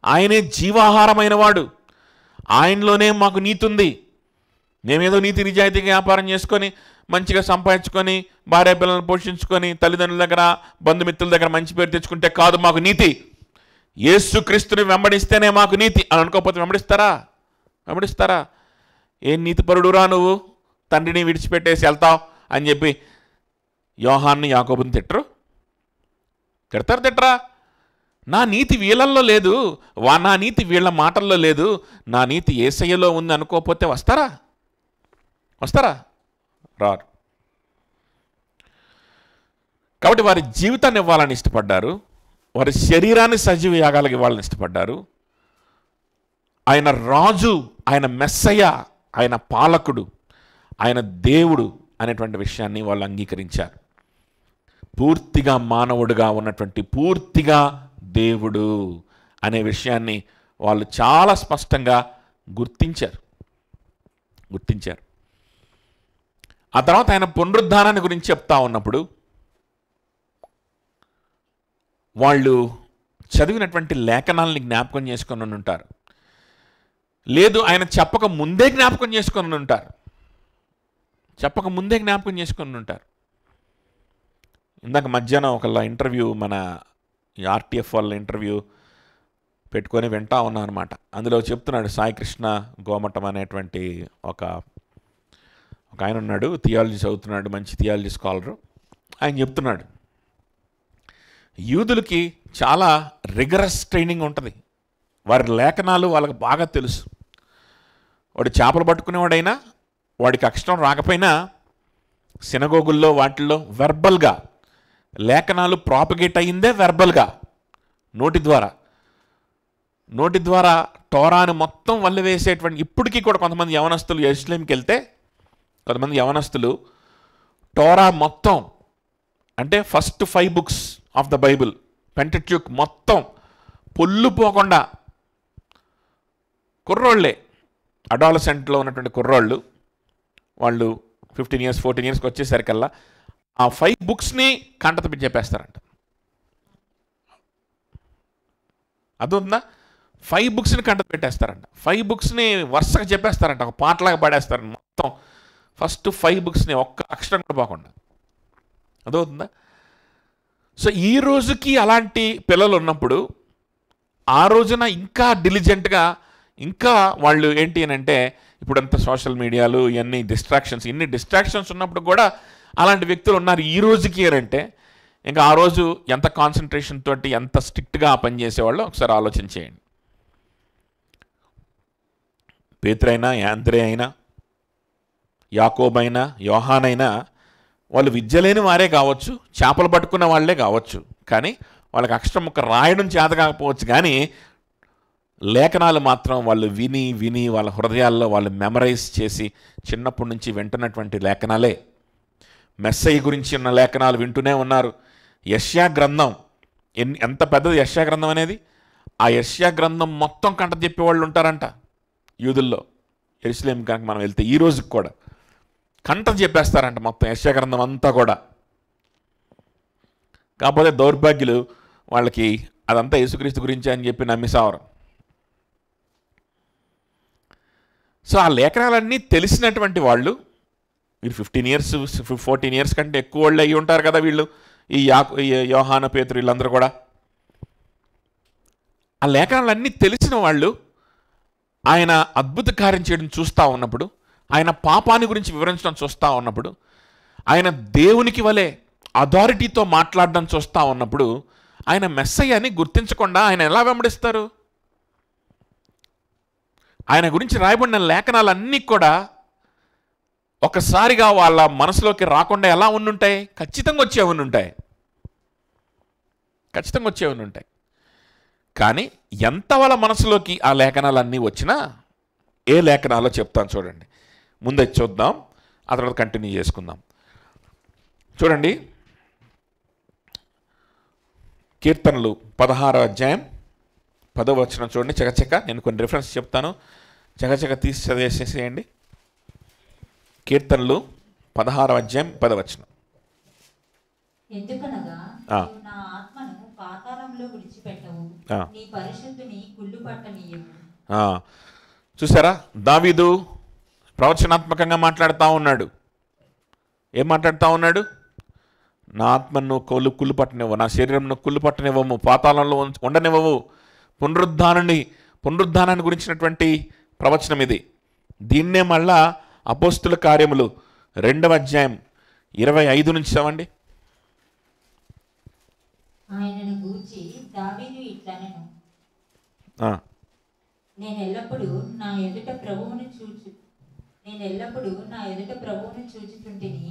ఆయనే జీవాహారమైన వాడు, ఆయనలోనే మాకు నీతి ఉంది. మేమేదో నీతి నిజాయితీగా వ్యాపారం చేసుకొని మంచిగా సంపాదించుకొని భార్య పిల్లలను పోషించుకొని తల్లిదండ్రుల దగ్గర బంధుమిత్రుల దగ్గర మంచి పేరు తెచ్చుకుంటే కాదు మాకు నీతి. యేసుక్రీస్తుని వెంబడిస్తేనే మాకు నీతి అని అనుకోకపోతే వెంబడిస్తారా? ఏం నీతిపరుడురా నువ్వు, తండ్రిని విడిచిపెట్టేసి వెళ్తావు అని చెప్పి యోహాన్ని యాకోబుని తిట్టరా? నా నీతి వీళ్ళల్లో లేదు, నా నీతి వీళ్ళ మాటల్లో లేదు, నా నీతి యేసయ్యలో ఉంది అనుకోకపోతే వస్తారా? రారు. కాబట్టి వారి జీవితాన్ని ఇవ్వాలని ఇష్టపడ్డారు, వారి శరీరాన్ని సజీవ యాగాలకు ఇవ్వాలని ఇష్టపడ్డారు. ఆయన రాజు, ఆయన మెస్సయ్య, ఆయన పాలకుడు, ఆయన దేవుడు అనేటువంటి విషయాన్ని వాళ్ళు అంగీకరించారు. పూర్తిగా మానవుడిగా ఉన్నటువంటి పూర్తిగా దేవుడు అనే విషయాన్ని వాళ్ళు చాలా స్పష్టంగా గుర్తించారు. ఆ తర్వాత ఆయన పునరుద్ధానాన్ని గురించి చెప్తా ఉన్నప్పుడు వాళ్ళు చదివినటువంటి లేఖనాలని జ్ఞాపకం చేసుకొని ఉంటారు, లేదు ఆయన చెప్పక ముందే జ్ఞాపకం చేసుకొని ఉంటారు. ఇందాక మధ్యాహ్నం ఒకళ్ళ ఇంటర్వ్యూ, మన ఆర్టీఎఫ్ వాళ్ళ ఇంటర్వ్యూ పెట్టుకొని వింటా ఉన్నాను అనమాట. అందులో చెప్తున్నాడు సాయికృష్ణ గోమటం అనేటువంటి ఒక ఆయన ఉన్నాడు, థియాలజీ చదువుతున్నాడు, మంచి థియాలజీ స్కాలరు. ఆయన చెప్తున్నాడు యూదులకి చాలా రిగరస్ ట్రైనింగ్ ఉంటుంది, వారి లేఖనాలు వాళ్ళకి బాగా తెలుసు. వాడు చేపలు పట్టుకునేవాడైనా వాడికి అక్షరం రాకపోయినా సినగోగుల్లో వాటిల్లో వెర్బల్గా లేఖనాలు ప్రాపగేట్ అయ్యిందే వెర్బల్గా, నోటి ద్వారా టోరాను మొత్తం వల్లవేసేటువంటి. ఇప్పటికీ కూడా కొంతమంది యవనస్తులు యెరూషలేంకి వెళ్తే కొంతమంది యవనస్తులు టోరా మొత్తం, అంటే first 5 books of the Bible, Pentateuch మొత్తం పొల్లుపోకుండా కుర్రోళ్ళే, అడాలసెంట్లో ఉన్నటువంటి కుర్రోళ్ళు, వాళ్ళు 15 years 14 yearsకి వచ్చేసరికల్లా ఆ 5 booksని కంటత చెప్పేస్తారంట. అదుందా? 5 booksని కంటత పెట్టేస్తారంట. 5 booksని వరుసగా చెప్పేస్తారంట, ఒక పాటలాగా పాడేస్తారంట మొత్తం. ఫస్ట్ 5 booksని ఒక్క అక్షరం కూడా పోకుండా. అదవుతుందా? సో ఈ రోజుకి అలాంటి పిల్లలు ఉన్నప్పుడు ఆ రోజున ఇంకా డిలిజెంట్గా, ఇంకా వాళ్ళు ఏంటి అని అంటే, ఇప్పుడంతా సోషల్ మీడియాలు ఇవన్నీ ఇన్ని డిస్ట్రాక్షన్స్ ఉన్నప్పుడు కూడా అలాంటి వ్యక్తులు ఉన్నారు ఈ రోజుకి అంటే, ఇంకా ఆ రోజు ఎంత కాన్సన్ట్రేషన్ తోటి ఎంత స్ట్రిక్ట్గా ఆ పని చేసేవాళ్ళు ఒకసారి ఆలోచన చేయండి. పేతురైనా, యాంద్రే అయినా, యాకోబైనా, యోహానైనా వాళ్ళు విద్య లేని వారే కావచ్చు, చేపలు పట్టుకున్న వాళ్ళే కావచ్చు, కానీ వాళ్ళకి అక్షరం ముక్క రాయడం చేత కాకపోవచ్చు, కానీ లేఖనాలు మాత్రం వాళ్ళు విని వాళ్ళ హృదయాల్లో వాళ్ళు మెమరైజ్ చేసి చిన్నప్పటి నుంచి వింటున్నటువంటి లేఖనాలే. మెస్సయ్య గురించి ఉన్న లేఖనాలు వింటూనే ఉన్నారు. యెషయా గ్రంథం ఎంత పెద్దది యెషయా గ్రంథం అనేది, ఆ యెషయా గ్రంథం మొత్తం కంట చెప్పేవాళ్ళు ఉంటారంట యూదుల్లో. యెరూషలేం కనుక మనం వెళ్తే ఈ రోజుకి కూడా కంట చెప్పేస్తారంట మొత్తం యెషయా గ్రంథం అంతా కూడా. కాకపోతే దౌర్భాగ్యులు, వాళ్ళకి అదంతా యేసుక్రీస్తు గురించి అని చెప్పి నమ్మిసావరు. సో ఆ లేఖనాలన్నీ తెలిసినటువంటి వాళ్ళు, వీరు 15 years 14 years కంటే ఎక్కువ వాళ్ళు అయ్యి ఉంటారు కదా వీళ్ళు, ఈ యోహాను, పేతురు వీళ్ళందరూ కూడా. ఆ లేఖనాలన్నీ తెలిసిన వాళ్ళు ఆయన అద్భుత కార్యం చేయడం చూస్తూ ఉన్నప్పుడు, ఆయన పాపాన్ని గురించి వివరించడం చూస్తూ ఉన్నప్పుడు, ఆయన దేవునికి వలె అథారిటీతో మాట్లాడడం చూస్తూ ఉన్నప్పుడు, ఆయన మెస్సయ్యని గుర్తించకుండా ఆయన ఎలా వెంబడిస్తారు? ఆయన గురించి రాయబడిన లేఖనాలన్నీ కూడా ఒకసారిగా వాళ్ళ మనసులోకి రాకుండా ఎలా ఉండుంటాయి? ఖచ్చితంగా వచ్చేవన్నీ ఉంటాయి. కానీ ఎంత వాళ్ళ మనసులోకి ఆ లేఖనాలన్నీ వచ్చినా, ఏ లేఖనాలో చెప్తాను చూడండి. ముందే చూద్దాం, ఆ తర్వాత కంటిన్యూ చేసుకుందాం. చూడండి, కీర్తనలు 16వ అధ్యాయం 10వ వచనం చూడండి. చకచక నేను కొన్ని రిఫరెన్స్ చెప్తాను, చకచక తీసి చదివేసేసేయండి. కీర్తనలు 16వ అధ్యాయం 10వ వచనం. ఎందుకనగా నీవు నా ఆత్మను పాతాళంలో విడిచిపెట్టవు, నీ పరిశుద్ధుని కుళ్ళు పట్టనీయవు. చూసారా, దావీదు ప్రవచనాత్మకంగా మాట్లాడుతూ ఉన్నాడు. ఏం మాట్లాడుతూ ఉన్నాడు? నా ఆత్మను కుళ్ళు పట్టనివ్వవు, నా శరీరంను కుళ్ళు పట్టనివ్వము, పాతాళంలో ఉండనివ్వవు. పునరుద్ధానాన్ని గురించినటువంటి ప్రవచనం ఇది. దీన్నే మళ్ళా అపోస్తుల కార్యములు 2వ అధ్యాయం 25 నుంచి చదవండి. ఆయనను గూర్చి దావీదు ఇట్లనెను, నేను ఎల్లప్పుడూ నా ఎదుట ప్రభువును చూచుచుంటిని.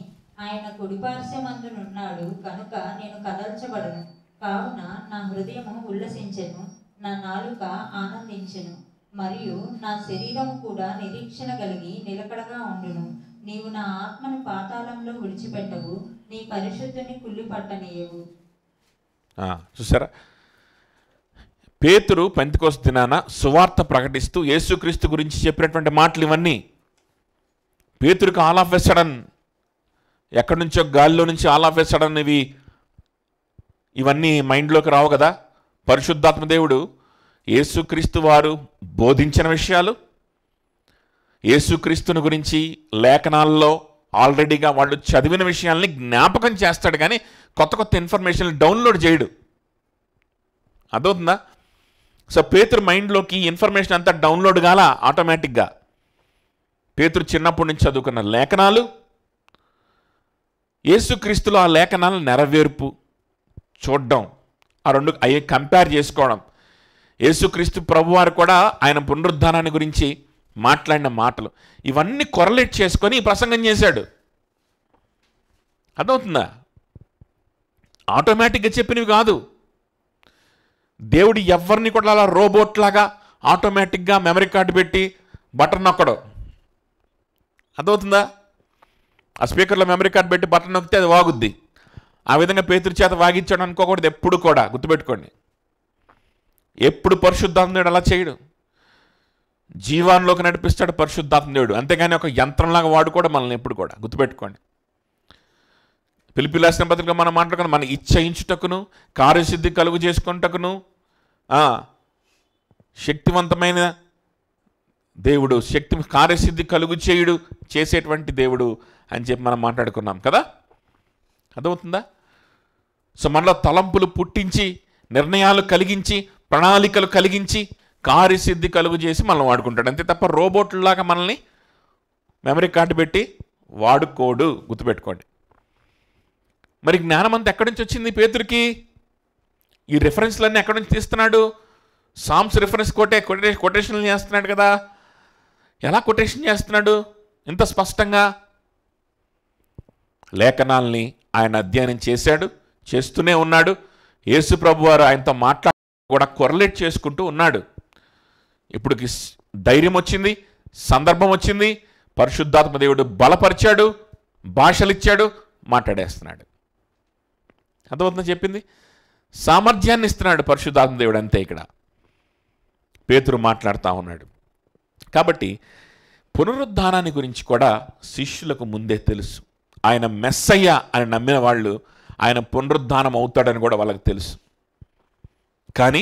ఆయన కుడిపార్శ్వమందునున్నాడు కనుక నేను కదల్చబడను. కావున నా హృదయము ఉల్లసించెను, నా నాలుక ఆనందించెను, మరియు నా శరీరము కూడా నిరీక్షణ కలిగి నిలకడగా ఉండును. నీవు నా ఆత్మను పాతాళంలో విడిచిపెట్టవు, నీ పరిశుద్ధుని కుళ్ళు పట్టనీయవు. చూసారా, పేతురు పెంతెకోస్తు దినాన సువార్త ప్రకటిస్తూ యేసుక్రీస్తు గురించి చెప్పినటువంటి మాటలు ఇవన్నీ. పేతురుకు ఆల్ ఆఫ్ ఎ సడన్, ఎక్కడి నుంచో గాలిలో నుంచి ఆల్ ఆఫ్ ఎ సడన్ ఇవన్నీ మైండ్లోకి రావు కదా. పరిశుద్ధాత్మ దేవుడు యేసుక్రీస్తు వారు బోధించిన విషయాలు, యేసుక్రీస్తుని గురించి లేఖనాల్లో ఆల్రెడీగా వాళ్ళు చదివిన విషయాల్ని జ్ఞాపకం చేస్తాడు, కానీ కొత్త కొత్త ఇన్ఫర్మేషన్ డౌన్లోడ్ చేయడు. అర్థవుతుందా? సో పేతురు మైండ్లోకి ఇన్ఫర్మేషన్ అంతా డౌన్లోడ్ కాల ఆటోమేటిక్గా. పేతురు చిన్నప్పటి నుంచి చదువుకున్న లేఖనాలు, యేసుక్రీస్తులో ఆ లేఖనాలు నెరవేర్పు చూడడం, ఆ రెండు అవి కంపేర్ చేసుకోవడం. యేసుక్రీస్తు ప్రభువారు కూడా ఆయన పునరుద్ధానాన్ని గురించి మాట్లాడిన మాటలు ఇవన్నీ కొరలేట్ చేసుకొని ప్రసంగం చేశాడు. అర్థమవుతుందా? ఆటోమేటిక్గా చెప్పినవి కాదు. దేవుడు ఎవరిని కూడా అలా రోబోట్ లాగా ఆటోమేటిక్గా మెమరీ కార్డు పెట్టి బటన్ నొక్కడం. అర్థమవుతుందా? ఆ స్పీకర్లో మెమరీ కార్డు పెట్టి బటన్ నొక్కితే అది వాగుద్ది. ఆ విధంగా పేతురు చేత వాగించాడు అనుకోకూడదు. ఎప్పుడు కూడా గుర్తుపెట్టుకోండి, ఎప్పుడు పరిశుద్ధాత్మ దేవుడు అలా చేయడు. జీవాన్లోకి నడిపిస్తాడు పరిశుద్ధాత్మ దేవుడు, అంతేగాని ఒక యంత్రంలాగా వాడుకోవడం మనల్ని ఎప్పుడు కూడా. గుర్తుపెట్టుకోండి. ఫిలిప్పీయుల రాసిన పత్రికలో మనం మాట్లాడుకున్నాం, మన ఇచ్చయించుటకును కార్యసిద్ధి కలుగు చేసుకుంటకును శక్తివంతమైన దేవుడు, కార్యసిద్ధి కలుగు చేసేటువంటి దేవుడు అని చెప్పి మనం మాట్లాడుకున్నాం కదా. అర్థమవుతుందా? సో మనలో తలంపులు పుట్టించి, నిర్ణయాలు కలిగించి, ప్రణాళికలు కలిగించి, కార్యసిద్ధి కలుగు చేసి మనల్ని వాడుకుంటాడు. అంతే తప్ప రోబోట్లాగా మనల్ని మెమరీ కార్డు పెట్టి వాడుకోడు. గుర్తుపెట్టుకోండి. మరి జ్ఞానం అంతా ఎక్కడి నుంచి వచ్చింది పేతురికి? ఈ రిఫరెన్స్లన్నీ ఎక్కడి నుంచి తీస్తున్నాడు? సామ్స్ రిఫరెన్స్ కొటేషన్లు చేస్తున్నాడు కదా. ఎలా కొటేషన్ చేస్తున్నాడు ఇంత స్పష్టంగా? లేఖనాల్ని ఆయన అధ్యయనం చేశాడు, చేస్తూనే ఉన్నాడు. యేసు ప్రభు వారు ఆయనతో మాట్లాడి కూడా కొరలేట్ చేసుకుంటూ ఉన్నాడు. ఇప్పుడు ధైర్యం వచ్చింది, సందర్భం వచ్చింది, పరిశుద్ధాత్మ దేవుడు బలపరిచాడు, భాషలు ఇచ్చాడు, మాట్లాడేస్తున్నాడు. అర్థమవుతుందని చెప్పింది. సామర్థ్యాన్ని ఇస్తున్నాడు పరిశుద్ధాత్మ దేవుడు, అంతే. ఇక్కడ పేతురు మాట్లాడుతూ ఉన్నాడు. కాబట్టి పునరుద్ధానాన్ని గురించి కూడా శిష్యులకు ముందే తెలుసు. ఆయన మెస్సయ్య అని నమ్మిన వాళ్ళు ఆయన పునరుద్ధానం అవుతాడని కూడా వాళ్ళకి తెలుసు. కానీ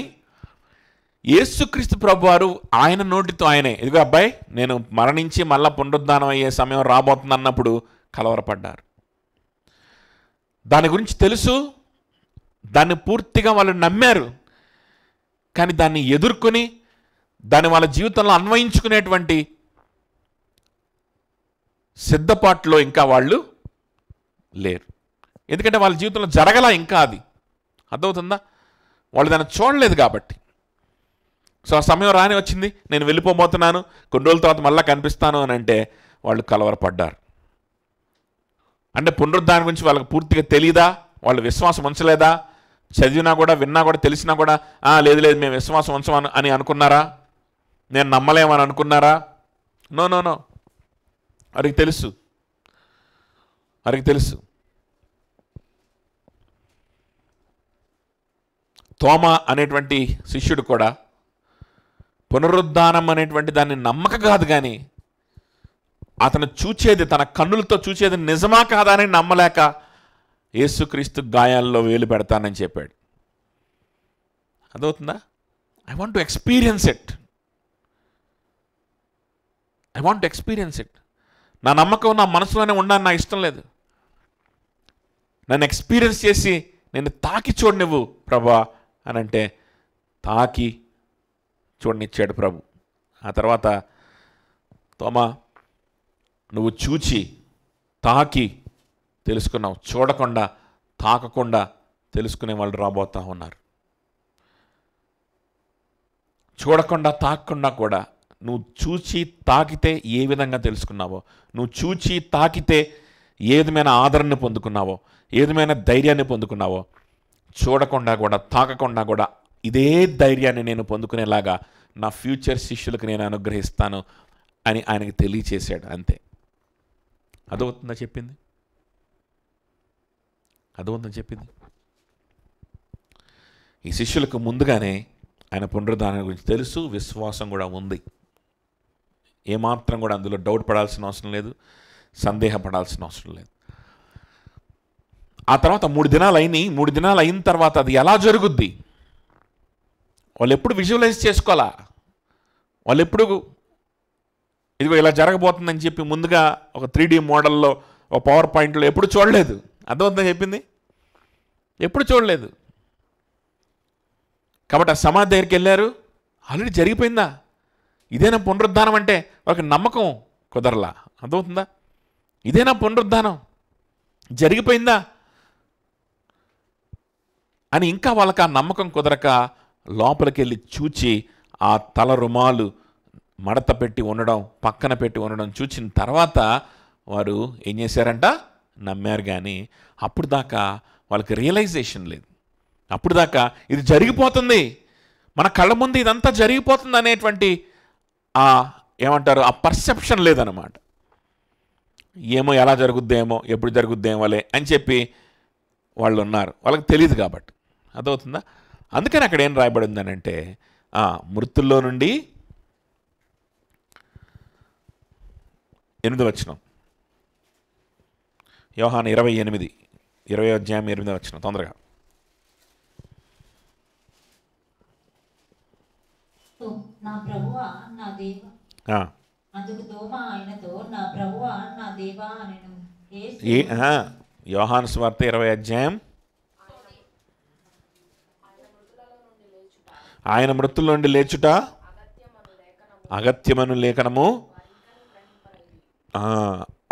యేసుక్రీస్తు ప్రభువారు ఆయన నోటితో ఆయనే, ఇదిగో అబ్బాయి నేను మరణించి మళ్ళా పునరుద్ధానం అయ్యే సమయం రాబోతుంది అన్నప్పుడు కలవరపడ్డారు. దాని గురించి తెలుసు, దాన్ని పూర్తిగా వాళ్ళు నమ్మారు. కానీ దాన్ని ఎదుర్కొని దాన్ని వాళ్ళ జీవితంలో అన్వయించుకునేటువంటి సిద్ధపాటులో ఇంకా వాళ్ళు లేరు. ఎందుకంటే వాళ్ళ జీవితంలో జరగలా ఇంకా అది. అర్థమవుతుందా? వాళ్ళు దాన్ని చూడలేదు కాబట్టి. సో ఆ సమయం రాని వచ్చింది, నేను వెళ్ళిపోబోతున్నాను, కొన్ని రోజుల తర్వాత మళ్ళీ కనిపిస్తాను అని అంటే వాళ్ళు కలవరపడ్డారు. అంటే పునరుద్ధానం గురించి వాళ్ళకి పూర్తిగా తెలీదా? వాళ్ళు విశ్వాసం ఉంచలేదా? చదివినా కూడా, విన్నా కూడా, తెలిసినా కూడా లేదు లేదు మేము విశ్వాసం ఉంచమని అని అనుకున్నారా? నేను నమ్మలేమని అనుకున్నారా? No no no. వారికి తెలుసు, వారికి తెలుసు. తోమా అనేటువంటి శిష్యుడు కూడా పునరుద్ధానం అనేటువంటి దాన్ని నమ్మక కాదు, కానీ అతను చూచేది, తన కన్నులతో చూచేది నిజమా కాదా అని నమ్మలేక యేసుక్రీస్తు గాయాల్లో వేలు పెడతానని చెప్పాడు. అదవుతుందా? I want to experience it. I want to experience it. నా నమ్మకం నా మనసులోనే ఉండాలని నా ఇష్టం లేదు. నన్ను ఎక్స్పీరియన్స్ చేసి నేను తాకి చూడనివ్వు ప్రభా అని అంటే తాకి చూడనిచ్చాడు ప్రభు. ఆ తర్వాత తోమా, నువ్వు చూచి తాకి తెలుసుకున్నావు, చూడకుండా తాకకుండా తెలుసుకునే వాళ్ళు రాబోతా ఉన్నారు. చూడకుండా తాకకుండా కూడా నువ్వు చూచి తాకితే ఏ విధంగా తెలుసుకున్నావో, నువ్వు చూచి తాకితే ఏ విధమైన ఆదరణ పొందుకున్నావో, ఏ విధమైన ధైర్యాన్ని పొందుకున్నావో, చూడకుండా కూడా తాకకుండా కూడా ఇదే ధైర్యాన్ని నేను పొందుకునేలాగా నా ఫ్యూచర్ శిష్యులకు నేను అనుగ్రహిస్తాను అని ఆయనకి తెలియచేశాడు. అంతే. అదవుతుందా చెప్పింది? అదవుతుందని చెప్పింది. ఈ శిష్యులకు ముందుగానే ఆయన పునరుద్ధానం గురించి తెలుసు, విశ్వాసం కూడా ఉంది. ఏమాత్రం కూడా అందులో డౌట్ పడాల్సిన అవసరం లేదు, సందేహపడాల్సిన అవసరం లేదు. ఆ తర్వాత 3 దినాలు అయినాయి. 3 దినాలు అయిన తర్వాత అది ఎలా జరుగుద్ది? వాళ్ళు ఎప్పుడు విజువలైజ్ చేసుకోవాలా? వాళ్ళు ఎప్పుడు ఇదిగో ఇలా జరగబోతుందని చెప్పి ముందుగా ఒక 3D మోడల్లో, ఒక పవర్ పాయింట్లో ఎప్పుడు చూడలేదు. అర్థమవుతుందని చెప్పింది? ఎప్పుడు చూడలేదు. కాబట్టి ఆ సమాధి దగ్గరికి వెళ్ళారు, ఆల్రెడీ జరిగిపోయిందా? ఇదేనా పునరుద్ధానం అంటే వాళ్ళకి నమ్మకం కుదరలా. అర్థమవుతుందా? ఇదేనా పునరుద్ధానం, జరిగిపోయిందా అని ఇంకా వాళ్ళకి ఆ నమ్మకం కుదరక లోపలికి వెళ్ళి చూచి ఆ తల రుమాలు మడత పెట్టి ఉండడం, పక్కన పెట్టి ఉండడం చూచిన తర్వాత వారు ఏం చేశారంట? నమ్మారు. కానీ అప్పుడు దాకా వాళ్ళకి రియలైజేషన్ లేదు. అప్పుడు దాకా ఇది జరిగిపోతుంది, మన కళ్ళ ముందు ఇదంతా జరిగిపోతుంది అనేటువంటి ఏమంటారు, ఆ పర్సెప్షన్ లేదన్నమాట. ఏమో ఎలా జరుగుద్దేమో, ఎప్పుడు జరుగుద్దేమోలే అని చెప్పి వాళ్ళు ఉన్నారు, వాళ్ళకి తెలియదు కాబట్టి. అదవుతుందా? అందుకని అక్కడ ఏం రాయబడిందనంటే, మృతుల్లో నుండి 8వ వచనం, యోహాను 20వ అధ్యాయం 8వ వచనం, తొందరగా. నా ప్రభువా నా దేవా. అందుకు తోమా ఆయనతో, నా ప్రభువా నా దేవా అనెను. యోహాను సువార్త 20వ అధ్యాయం, ఆయన మృతుల నుండి లేచుట అగత్యమను లేఖనము,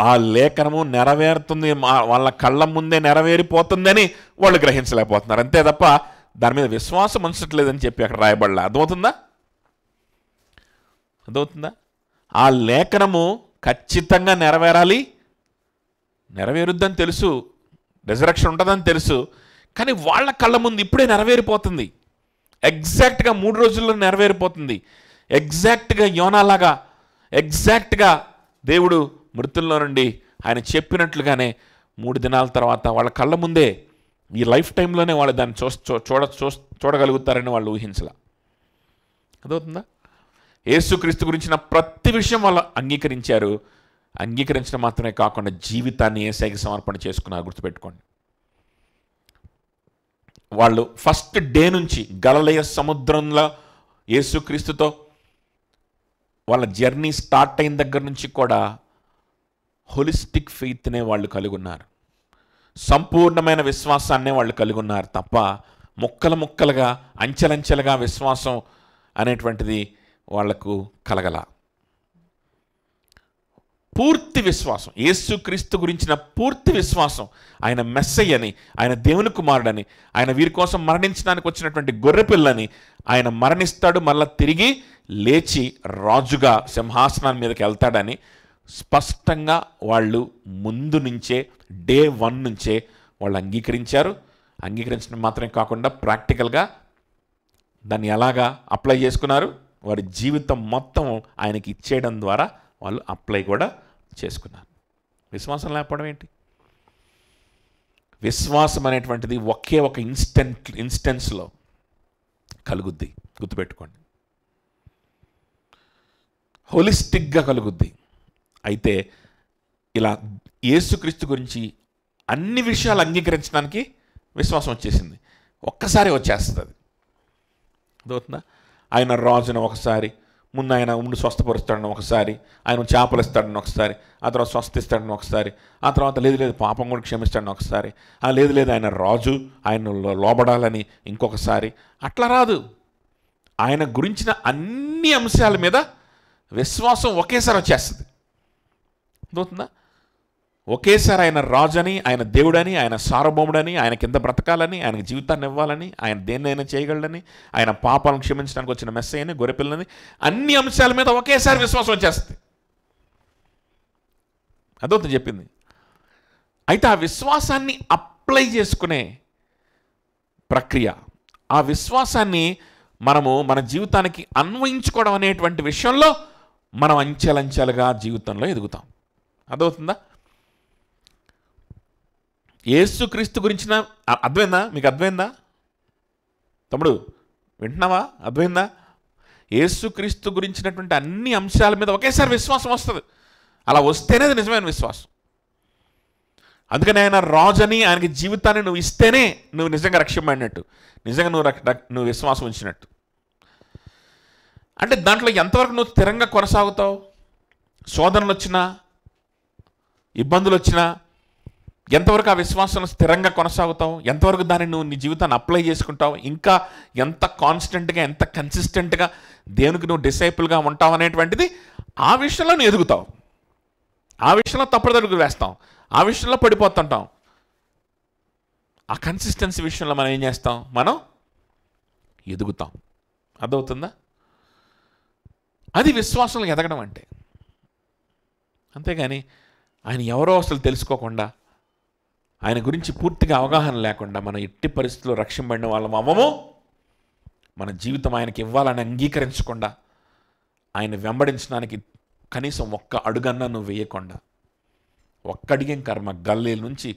ఆ లేఖనము నెరవేరుతుంది, వాళ్ళ కళ్ళ ముందే నెరవేరిపోతుందని వాళ్ళు గ్రహించలేకపోతున్నారు. అంతే తప్ప దాని మీద విశ్వాసం ఉంచట్లేదని చెప్పి అక్కడ రాయబడలే. అర్థమవుతుందా? అర్థమవుతుందా? ఆ లేఖనము ఖచ్చితంగా నెరవేరాలి, నెరవేరుద్దని తెలుసు, రిజరక్షన్ ఉంటుందని తెలుసు, కానీ వాళ్ళ కళ్ళ ముందు ఇప్పుడే నెరవేరిపోతుంది. ఎగ్జాక్ట్గా 3 రోజుల్లో నెరవేరిపోతుంది. ఎగ్జాక్ట్గా యోనాలాగా ఎగ్జాక్ట్గా దేవుడు మృతుల్లో నుండి ఆయన చెప్పినట్లుగానే 3 దినాల తర్వాత వాళ్ళ కళ్ళ ముందే, ఈ లైఫ్ టైంలోనే వాళ్ళు దాన్ని చూడగలుగుతారని వాళ్ళు ఊహించలా. అదవుతుందా? యేసుక్రీస్తు గురించిన ప్రతి విషయం వాళ్ళు అంగీకరించారు. అంగీకరించడం మాత్రమే కాకుండా జీవితాన్ని యేసయ్యకి సమర్పణ చేసుకున్నారు. గుర్తుపెట్టుకోండి. వాళ్ళు ఫస్ట్ డే నుంచి గలిలయ సముద్రంలో యేసుక్రీస్తుతో వాళ్ళ జర్నీ స్టార్ట్ అయిన దగ్గర నుంచి కూడా హోలిస్టిక్ ఫెయిత్నే వాళ్ళు కలిగి ఉన్నారు. సంపూర్ణమైన విశ్వాసాన్నే వాళ్ళు కలిగి ఉన్నారు తప్ప ముక్కలుగా అంచెలంచెలుగా విశ్వాసం అనేటువంటిది వాళ్లకు కలగల. పూర్తి విశ్వాసం, యేసుక్రీస్తు గురించిన పూర్తి విశ్వాసం, ఆయన మెస్సయ్యని, ఆయన దేవుని కుమారుడని, ఆయన వీరి కోసం మరణించడానికి వచ్చినటువంటి గొర్రెపిల్లని, ఆయన మరణిస్తాడు, మళ్ళీ తిరిగి లేచి రాజుగా సింహాసనాన్ని మీదకి వెళ్తాడని స్పష్టంగా వాళ్ళు ముందు నుంచే, డే 1 నుంచే వాళ్ళు అంగీకరించారు. అంగీకరించడం మాత్రమే కాకుండా ప్రాక్టికల్గా దాన్ని ఎలాగా అప్లై చేసుకున్నారు? వారి జీవితం మొత్తం ఆయనకి ఇచ్చేయడం ద్వారా వాళ్ళు అప్లై కూడా చేసుకున్నారు. విశ్వాసం లేకపోవడం ఏంటి? విశ్వాసం అనేటువంటిది ఒకే ఒక ఇన్స్టెన్స్లో కలుగుద్ది. గుర్తుపెట్టుకోండి, హోలిస్టిక్గా కలుగుద్ది. అయితే ఇలా యేసుక్రీస్తు గురించి అన్ని విషయాలు అంగీకరించడానికి విశ్వాసం వచ్చేసింది, ఒక్కసారి వచ్చేస్తుంది. అదవుతుందా? ఆయన రాజును ఒకసారి, ముందు ఆయన ఉండి స్వస్థపరుస్తాడని ఒకసారి, ఆయన చేపలు ఇస్తాడని ఒకసారి, ఆ తర్వాత స్వస్థ ఇస్తాడని ఒకసారి, ఆ తర్వాత లేదు పాపం కూడా క్షమిస్తాడని ఒకసారి, లేదు ఆయన రాజు, ఆయన లోబడాలని ఇంకొకసారి. అట్లా రాదు. ఆయన గురించిన అన్ని అంశాల మీద విశ్వాసం ఒకేసారి వచ్చేస్తుంది. అదవుతుందా? ఒకేసారి ఆయన రాజని, ఆయన దేవుడని, ఆయన సార్వభౌముడని, ఆయన కింద బ్రతకాలని, ఆయనకు జీవితాన్ని ఇవ్వాలని, ఆయన దేన్నైనా చేయగలడని, ఆయన పాపాలను క్షమించడానికి వచ్చిన మెస్సయ్యని, గొర్రెపిల్లని, అన్ని అంశాల మీద ఒకేసారి విశ్వాసం వచ్చేస్తుంది. అదవుతుంది చెప్పింది. అయితే ఆ విశ్వాసాన్ని అప్లై చేసుకునే ప్రక్రియ, ఆ విశ్వాసాన్ని మనము మన జీవితానికి అన్వయించుకోవడం అనేటువంటి విషయంలో మనం అంచెలంచెలుగా జీవితంలో ఎదుగుతాం. అర్థమవుతుందా? యేసుక్రీస్తు గురించిన అర్థమైందా? మీకు అర్థమైందా తమ్ముడు? వింటున్నావా? అర్థమైందా? యేసుక్రీస్తు గురించినటువంటి అన్ని అంశాల మీద ఒకేసారి విశ్వాసం వస్తుంది. అలా వస్తేనే అది నిజమైన విశ్వాసం. అందుకని ఆయన రాజని, ఆయనకి జీవితాన్ని నువ్వు ఇస్తేనే నువ్వు నిజంగా రక్షింపబడినట్టు, నిజంగా నువ్వు విశ్వాసం ఉంచినట్టు. అంటే దాంట్లో ఎంతవరకు నువ్వు స్థిరంగా కొనసాగుతావు? శోధనలు వచ్చినా, ఇబ్బందులు వచ్చినా ఎంతవరకు ఆ విశ్వాసంలో స్థిరంగా కొనసాగుతావు? ఎంతవరకు దాన్ని నువ్వు నీ జీవితాన్ని అప్లై చేసుకుంటావు? ఇంకా ఎంత కాన్స్టెంట్గా, ఎంత కన్సిస్టెంట్గా దేవునికి నువ్వు డిసైపుల్గా ఉంటావు అనేటువంటిది ఆ విషయంలో నువ్వు ఎదుగుతావు. ఆ విషయంలో తప్పుడుదడుగులు వేస్తాం, ఆ విషయంలో పడిపోతుంటాం. ఆ కన్సిస్టెన్సీ విషయంలో మనం ఏం చేస్తాం? మనం ఎదుగుతాం. అర్థమవుతుందా? అది విశ్వాసంలో ఎదగడం అంటే. అంతేగాని ఆయన ఎవరో అసలు తెలుసుకోకుండా, ఆయన గురించి పూర్తిగా అవగాహన లేకుండా మనం ఎట్టి పరిస్థితుల్లో రక్షింపబడిన వాళ్ళం అవ్వము. మన జీవితం ఆయనకి ఇవ్వాలని అంగీకరించకుండా, ఆయన వెంబడించడానికి కనీసం ఒక్క అడుగన్నా నువ్వు వేయకుండా, ఒక్క అడిగేం కర్మ, గల్లీల నుంచి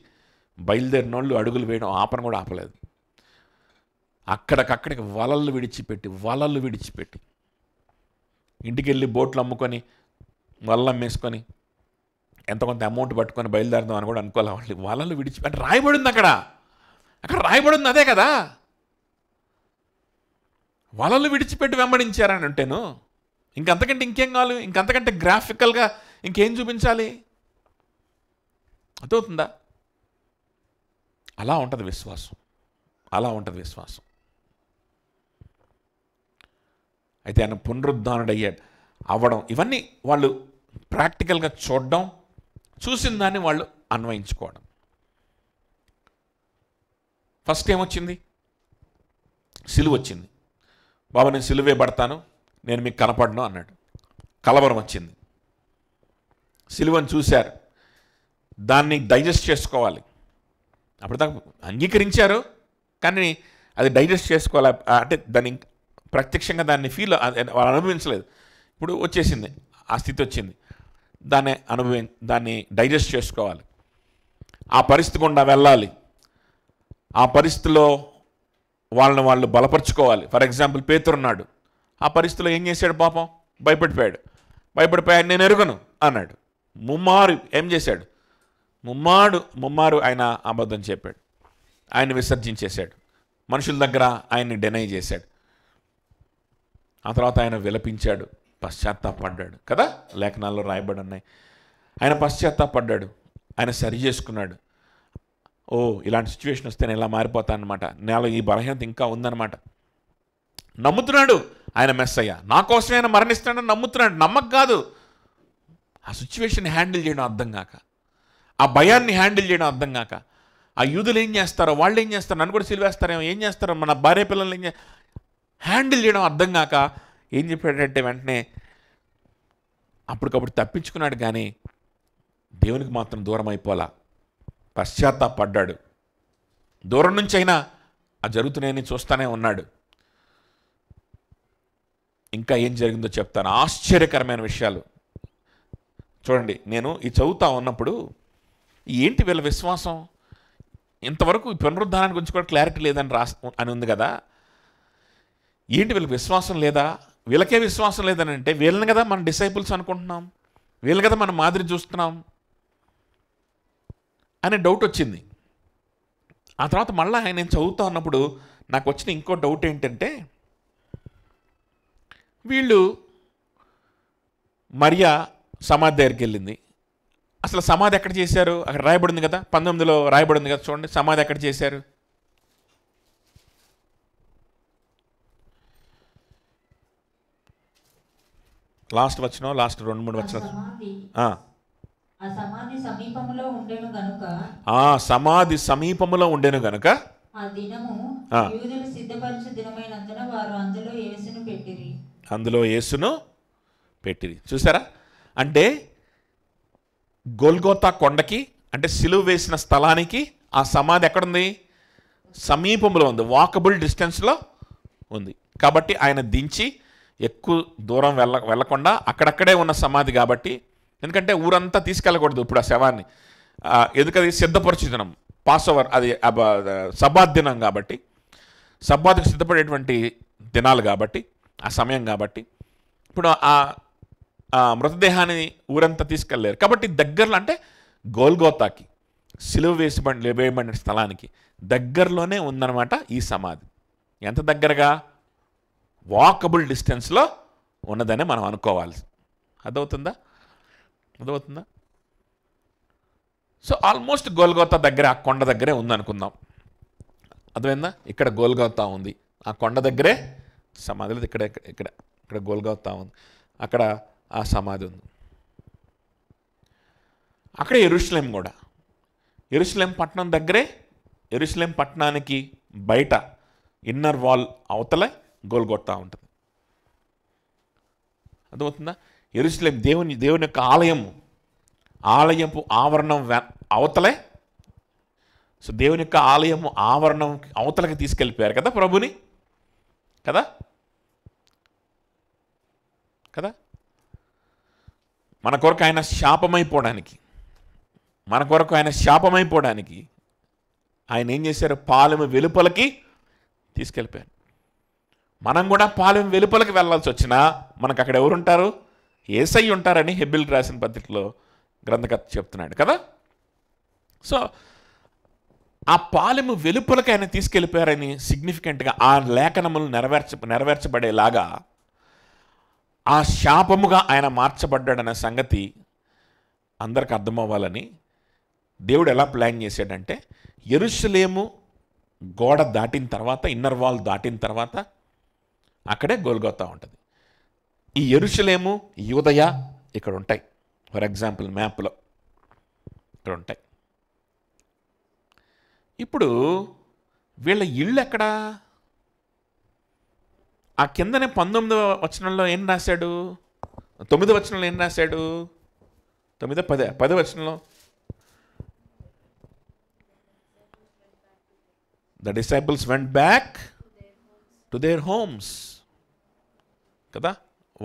బయలుదేరినోళ్ళు అడుగులు వేయడం ఆపన కూడా ఆపలేదు. అక్కడికక్కడికి వలలు విడిచిపెట్టి ఇంటికి వెళ్ళి బోట్లు అమ్ముకొని, వలలు అమ్మేసుకొని, ఎంత కొంత అమౌంట్ పట్టుకొని బయలుదేరదాం అని కూడా అనుకోవాలి. వాళ్ళు వలలు విడిచిపెట్టి రాయబడింది, అక్కడ రాయబడింది అదే కదా. వలలు విడిచిపెట్టి వెంబడించారని అంటేను ఇంకంతకంటే ఇంకేం కావాలి? ఇంకంతకంటే గ్రాఫికల్గా ఇంకేం చూపించాలి? అర్థమవుతుందా? అలా ఉంటుంది విశ్వాసం. అయితే ఆయన పునరుద్ధానుడయ్యాడు అవ్వడం, ఇవన్నీ వాళ్ళు ప్రాక్టికల్గా చూడడం, చూసిన దాన్ని వాళ్ళు అన్వయించుకోవడం. ఫస్ట్ ఏమొచ్చింది? సిలువ వచ్చింది. బాబా నేను సిలువే పడతాను, నేను మీకు కనపడను అన్నాడు. కలవరం వచ్చింది. సిలువను చూశారు, దాన్ని డైజెస్ట్ చేసుకోవాలి. అప్పటిదాకా అంగీకరించారు, కానీ అది డైజెస్ట్ చేసుకోవాలి. అంటే దాన్ని ప్రత్యక్షంగా దాన్ని వాళ్ళు అనుభవించలేదు. ఇప్పుడు వచ్చేసింది, ఆ స్థితి వచ్చింది. దాన్ని డైజెస్ట్ చేసుకోవాలి. ఆ పరిస్థితి గుండా వెళ్ళాలి. ఆ పరిస్థితిలో వాళ్ళు బలపరుచుకోవాలి. For example పేతురున్నాడు. ఆ పరిస్థితిలో ఏం చేశాడు? పాపం భయపడిపోయాడు. నేను ఎరుగను అన్నాడు. ముమ్మారు ఏం చేశాడు? ముమ్మారు ఆయన అబద్ధం చెప్పాడు, ఆయన విసర్జించేశాడు, మనుషుల దగ్గర ఆయన్ని డెనై చేశాడు. ఆ తర్వాత ఆయన విలపించాడు, పశ్చాత్తాపడ్డాడు కదా, లేఖనాల్లో రాయబడి ఉన్నాయి. ఆయన పశ్చాత్తాపడ్డాడు, ఆయన సరి చేసుకున్నాడు. ఇలాంటి సిచ్యువేషన్ వస్తే నేను ఇలా మారిపోతానమాట, నాలో ఈ బలహీనత ఇంకా ఉందన్నమాట. నమ్ముతున్నాడు ఆయన మెస్సయ్య, నా కోసమే ఆయన మరణిస్తున్నాడని నమ్ముతున్నాడు. నమ్మక కాదు, ఆ సిచ్యువేషన్ హ్యాండిల్ చేయడం అర్థం కాక, ఆ భయాన్ని హ్యాండిల్ చేయడం అర్థం కాక, ఆ యూదులు ఏం చేస్తారో, వాళ్ళు ఏం చేస్తారో, నన్ను కూడా సిలువేస్తారేమో, ఏం చేస్తారో, మన భార్య పిల్లల్ని హ్యాండిల్ చేయడం అర్థం కాక ఏం చెప్పాడంటే వెంటనే అప్పటికప్పుడు తప్పించుకున్నాడు, కానీ దేవునికి మాత్రం దూరం అయిపోలా. పశ్చాత్తాపడ్డాడు. దూరం నుంచి అయినా ఆ జరుగుతున్నాయని చూస్తూనే ఉన్నాడు. ఇంకా ఏం జరిగిందో చెప్తాను, ఆశ్చర్యకరమైన విషయాలు చూడండి. నేను ఈ చదువుతా ఉన్నప్పుడు ఏంటి వీళ్ళ విశ్వాసం, ఇంతవరకు పునరుద్ధానాన్ని గురించి కూడా క్లారిటీ లేదని అని ఉంది కదా. ఏంటి వీళ్ళకి విశ్వాసం లేదా, వీళ్ళకే విశ్వాసం లేదని అంటే వీళ్ళని కదా మనం డిసైపుల్స్ అనుకుంటున్నాం, వీళ్ళు కదా మనం మాదిరి చూస్తున్నాం అనే డౌట్ వచ్చింది. ఆ తర్వాత మళ్ళీ నేను చదువుతా ఉన్నప్పుడు నాకు వచ్చిన ఇంకో డౌట్ ఏంటంటే, వీళ్ళు మరియా సమాధి దగ్గరికి వెళ్ళింది, అసలు సమాధి ఎక్కడ చేశారు, అక్కడ రాయబడింది కదా 19లో రాయబడింది కదా, చూడండి సమాధి ఎక్కడ చేశారు. లాస్ట్ 2-3 వచనాలు. ఆ సమాధి సమీపములో ఉండెను గనుక ఆ దినము యూదులు సిద్ధపరచు దినమైనందున వారు అందులో యేసును పెట్టిరి. చూసారా, అంటే గొల్గోతా కొండకి, అంటే సిలువ వేసిన స్థలానికి ఆ సమాధి ఎక్కడుంది, సమీపంలో ఉంది, వాకబుల్ డిస్టెన్స్లో ఉంది. కాబట్టి ఆయన దించి ఎక్కువ దూరం వెళ్ళకుండా అక్కడక్కడే ఉన్న సమాధి కాబట్టి, ఎందుకంటే ఊరంతా తీసుకెళ్ళకూడదు ఇప్పుడు ఆ శవాన్ని, ఎందుకది సిద్ధపరచు దినం, పాస్ ఓవర్, అది సబ్బాత్ దినం కాబట్టి, సబ్బాత్కి సిద్ధపడేటువంటి దినాలు కాబట్టి, ఆ సమయం కాబట్టి ఇప్పుడు ఆ మృతదేహాన్ని ఊరంతా తీసుకెళ్ళలేరు. కాబట్టి దగ్గరలో, అంటే గోల్గోతాకి సిలువ వేయబడిన స్థలానికి దగ్గరలోనే ఉందన్నమాట ఈ సమాధి. ఎంత దగ్గరగా, వాకబుల్ డిస్టెన్స్లో ఉన్నదని మనం అనుకోవాలి. అర్థమవుతుందా? సో ఆల్మోస్ట్ గోల్గోతా దగ్గర, ఆ కొండ దగ్గరే ఉందనుకుందాం. అర్థమైందా? ఇక్కడ గోల్గోతా ఉంది, ఆ కొండ దగ్గరే సమాధి లేదు. ఇక్కడ గోల్గోతా ఉంది, అక్కడ ఆ సమాధి ఉంది. అక్కడే యెరూషలేం కూడా, యెరూషలేం పట్టణం దగ్గరే, యెరూషలేం పట్టణానికి బయట ఇన్నర్ వాల్ అవతలే గోల్గోతా ఉంటుంది. అర్థమవుతుందా? యెరూషలేం దేవుని యొక్క ఆలయపు ఆవరణం అవతలే. సో దేవుని యొక్క ఆలయము ఆవరణం అవతలకి తీసుకెళ్ళిపోయారు కదా ప్రభుని, కదా మన కొరకు ఆయన శాపమైపోవడానికి ఆయన ఏం చేశారు, పాలెము వెలుపలకి తీసుకెళ్ళిపోయారు. మనం కూడా పాలెం వెలుపలకి వెళ్ళాల్సి వచ్చినా మనకు అక్కడ ఎవరుంటారు, యేసయ్య ఉంటారని హెబ్రీయులకు రాసిన పత్రికలో గ్రంథకర్త చెప్తున్నాడు కదా. సో ఆ పాలెము వెలుపలకి ఆయన తీసుకెళ్ళిపోయారని సిగ్నిఫికెంట్గా ఆ లేఖనములు నెరవేర్చబడేలాగా ఆ శాపముగా ఆయన మార్చబడ్డాడనే సంగతి అందరికి అర్థమవ్వాలని దేవుడు ఎలా ప్లాన్ చేశాడంటే, యెరూషలేము గోడ దాటిన తర్వాత, ఇన్నర్ వాల్ దాటిన తర్వాత అక్కడే గోల్గోతా ఉంటుంది. ఈ యెరూషలేము, యూదయ ఇక్కడ ఉంటాయి. ఫర్ ఎగ్జాంపుల్ మ్యాప్లో ఇక్కడ ఉంటాయి. ఇప్పుడు వీళ్ళ ఇళ్ళు ఎక్కడా? ఆ కిందనే 19వ వచనంలో ఏం రాశాడు, 9వ వచనంలో ఏం రాశాడు, 10వ వచనంలో the disciples went back to their homes కదా,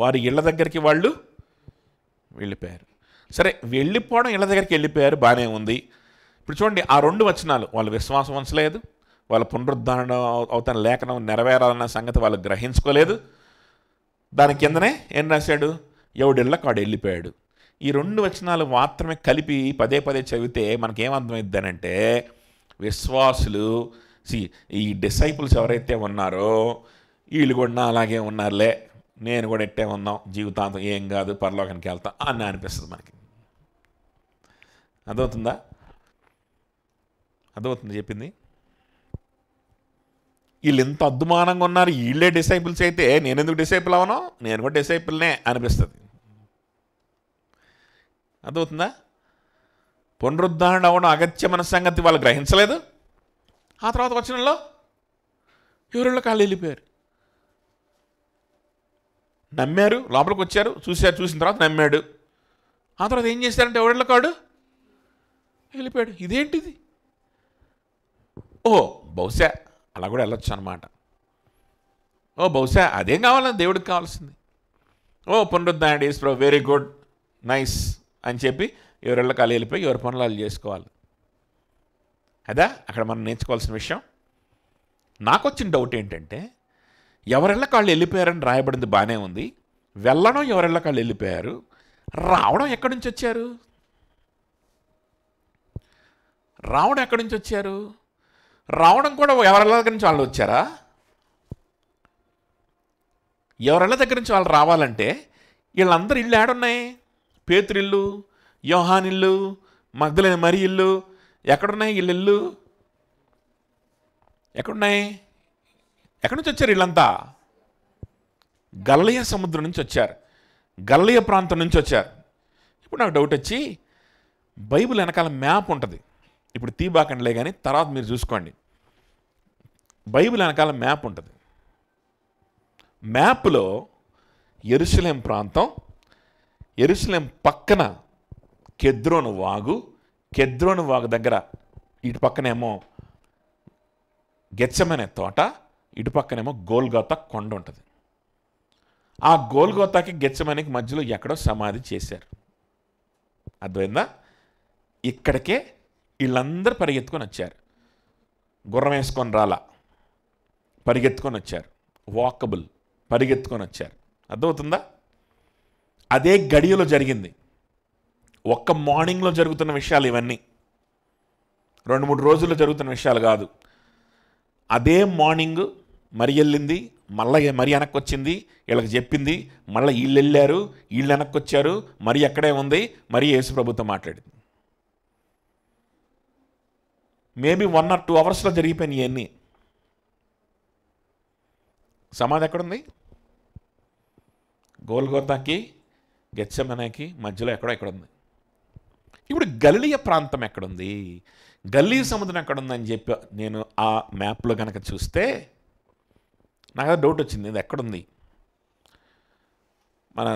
వారి ఇళ్ళ దగ్గరికి వాళ్ళు వెళ్ళిపోయారు. సరే, వెళ్ళిపోవడం, ఇళ్ళ దగ్గరికి వెళ్ళిపోయారు, బాగానే ఉంది. ఇప్పుడు చూడండి, ఆ 2 వచనాలు, వాళ్ళు విశ్వాసం ఉంచలేదు, వాళ్ళ పునరుద్ధరణ అవుతున్న లేఖనం నెరవేరాలన్న సంగతి వాళ్ళు గ్రహించుకోలేదు. దాని కిందనే ఏం రాశాడు, ఎవడిళ్ళకి వాడు వెళ్ళిపోయాడు. ఈ 2 వచనాలు మాత్రమే కలిపి పదే చదివితే మనకేమర్థమైద్ది అంటే, విశ్వాసులు, ఈ డిసైపుల్స్ ఎవరైతే ఉన్నారో వీళ్ళు కూడా అలాగే ఉన్నారులే, నేను కూడా ఎట్టే ఉన్నాం, జీవితాంతం ఏం కాదు, పరలోకానికి వెళ్తాం అని అనిపిస్తుంది మనకి. అర్థమవుతుందా చెప్పింది? వీళ్ళు ఎంత అద్దుమానంగా ఉన్నారు, వీళ్ళే డిసైపుల్స్ అయితే నేను ఎందుకు డిసైపుల్ అవను, నేను కూడా డిసైపుల్నే అనిపిస్తుంది. అర్థమవుతుందా? పునరుద్ధరణ అవడం అగత్యమైన సంగతి వాళ్ళు గ్రహించలేదు. ఆ తర్వాత వచనంలో ఎవరిలో కాళ్ళు వెళ్ళిపోయారు, నమ్మారు, లోపలికి వచ్చారు, చూసిన తర్వాత నమ్మాడు. ఆ తర్వాత ఏం చేశారంటే ఎవరిలో కాడు వెళ్ళిపోయాడు. ఇదేంటిది? బహుశా అలా కూడా వెళ్ళొచ్చు అనమాట. బహుశా అదేం కావాలని దేవుడికి కావాల్సింది. పునరుద్ధరణ is pro very good, nice అని చెప్పి ఎవరిళ్ళ కాళ్ళు వెళ్ళిపోయి ఎవరి పనులు వాళ్ళు చేసుకోవాలి. అదా అక్కడ మనం నేర్చుకోవాల్సిన విషయం. నాకు వచ్చిన డౌట్ ఏంటంటే, ఎవరెళ్ళకాళ్ళు వెళ్ళిపోయారని రాయబడింది, బాగానే ఉంది. వెళ్ళడం ఎవరెళ్ళకాళ్ళు వెళ్ళిపోయారు, రావడం ఎక్కడి నుంచి వచ్చారు? రావడం ఎక్కడి నుంచి వచ్చారు? రావడం కూడా ఎవరెళ్ళ దగ్గర నుంచి వాళ్ళు వచ్చారా? ఎవరెళ్ళ దగ్గర నుంచి వాళ్ళు రావాలంటే వీళ్ళందరూ ఇల్లు ఏడున్నాయి? పేతురిల్లు, యోహానిల్లు, మగ్దలేని మరి ఇల్లు ఎక్కడున్నాయి? ఇల్లు ఎక్కడున్నాయి? ఎక్కడి నుంచి వచ్చారు వీళ్ళంతా? గలిలయ సముద్రం నుంచి వచ్చారు, గలిలయ ప్రాంతం నుంచి వచ్చారు. ఇప్పుడు నాకు డౌట్ వచ్చి, బైబిల్ వెనకాల మ్యాప్ ఉంటుంది. ఇప్పుడు తీబాకండిలే కానీ తర్వాత మీరు చూసుకోండి. బైబిల్ వెనకాల మ్యాప్ ఉంటుంది. మ్యాప్లో యెరూషలేం ప్రాంతం, యెరూషలేం పక్కన కెద్రోను వాగు, కెద్రోను వాగు దగ్గర ఇటు పక్కనేమో గెత్సెమనే తోట, ఇటు పక్కనేమో గోల్గోతా కొండ ఉంటుంది. ఆ గోల్గోతాకి గెత్సెమనేకి మధ్యలో ఎక్కడో సమాధి చేశారు. అర్థమైందా? ఇక్కడికే వీళ్ళందరూ పరిగెత్తుకొని వచ్చారు. గుర్రం వేసుకొని రాలా, పరిగెత్తుకొని వచ్చారు. వాకబుల్, పరిగెత్తుకొని వచ్చారు. అర్థమవుతుందా? అదే గడియలో జరిగింది. ఒక్క మార్నింగ్లో జరుగుతున్న విషయాలు ఇవన్నీ, 2-3 రోజుల్లో జరుగుతున్న విషయాలు కాదు. అదే మార్నింగ్ మరి వెళ్ళింది, మళ్ళీ మరి వెనక్కి వచ్చింది, వీళ్ళకి చెప్పింది, మళ్ళీ వీళ్ళు వెళ్ళారు, వీళ్ళు వెనక్కి వచ్చారు, మరి ఎక్కడే ఉంది, మరి యేసు ప్రభుతో మాట్లాడింది. మేబీ 1 or 2 అవర్స్లో జరిగిపోయినాయి ఇవన్నీ. సమాధి ఎక్కడుంది? గోల్గోతాకి గెత్సెమనేకి మధ్యలో ఎక్కడుంది. ఇప్పుడు గలిలయ ప్రాంతం ఎక్కడుంది, గలిలయ సముద్రం ఎక్కడుందని చెప్పి నేను ఆ మ్యాప్లో కనుక చూస్తే నాకు డౌట్ వచ్చింది, ఇది ఎక్కడుంది. మన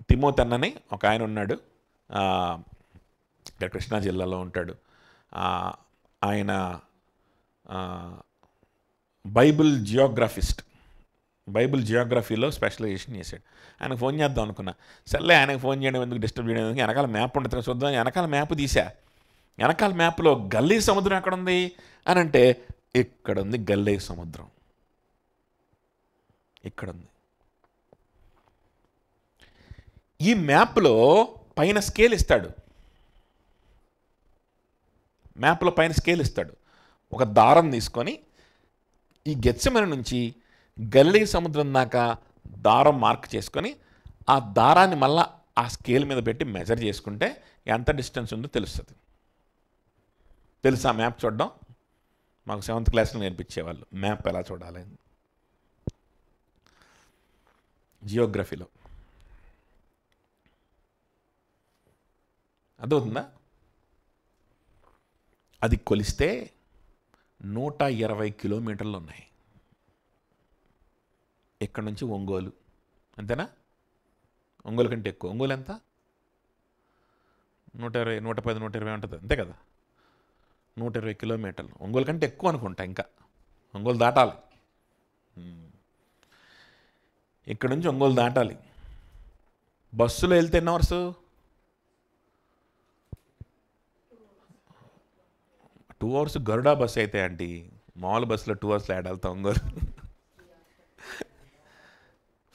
తిమోతి అన్నని ఒక ఆయన ఉన్నాడు, ఇక్కడ కృష్ణా జిల్లాలో ఉంటాడు. ఆయన బైబిల్ జియోగ్రఫీలో స్పెషలైజేషన్ చేశాడు. ఆయనకు ఫోన్ చేద్దాం అనుకున్నా, సర్లే ఆయనకు ఫోన్ చేయడం ఎందుకు, డిస్టర్బ్ చేయడం ఎందుకు, వెనకాల మ్యాప్ ఉంటుంది కదా చూద్దాం. వెనకాల మ్యాప్ తీసా. వెనకాల మ్యాప్లో గలిలయ సముద్రం ఎక్కడుంది అని అంటే, ఇక్కడుంది గలిలయ సముద్రం, ఇక్కడుంది. ఈ మ్యాప్లో పైన స్కేల్ ఇస్తాడు, మ్యాప్లో పైన స్కేల్ ఇస్తాడు. ఒక దారం తీసుకొని ఈ గెత్సెమనే నుంచి గలిలయ సముద్రం దాకా దారం మార్క్ చేసుకొని ఆ దారాన్ని మళ్ళీ ఆ స్కేల్ మీద పెట్టి మెజర్ చేసుకుంటే ఎంత డిస్టెన్స్ ఉందో తెలుస్తుంది. తెలుసా మ్యాప్ చూడడం? మాకు 7th క్లాస్లో నేర్పించేవాళ్ళు మ్యాప్ ఎలా చూడాలి జియోగ్రఫీలో. అర్థమవుతుందా? అది కొలిస్తే 120 కిలోమీటర్లు ఉన్నాయి ఇక్కడ నుంచి ఒంగోలు. అంతేనా? ఒంగోలు కంటే ఎక్కువ. ఒంగోలు ఎంత? 120, 110, 120 ఉంటుంది, అంతే కదా? 120 కిలోమీటర్లు. ఒంగోలు కంటే ఎక్కువ అనుకుంటా. ఇంకా ఒంగోలు దాటాలి, ఇక్కడ నుంచి ఒంగోలు దాటాలి. బస్సులో వెళ్తే ఎన్ని అవర్స్? 2 అవర్స్ గరుడా బస్సు అయితే ఆంటీ, మామూలు బస్సులో 2 అవర్స్లో ఏడాలి ఒంగోలు.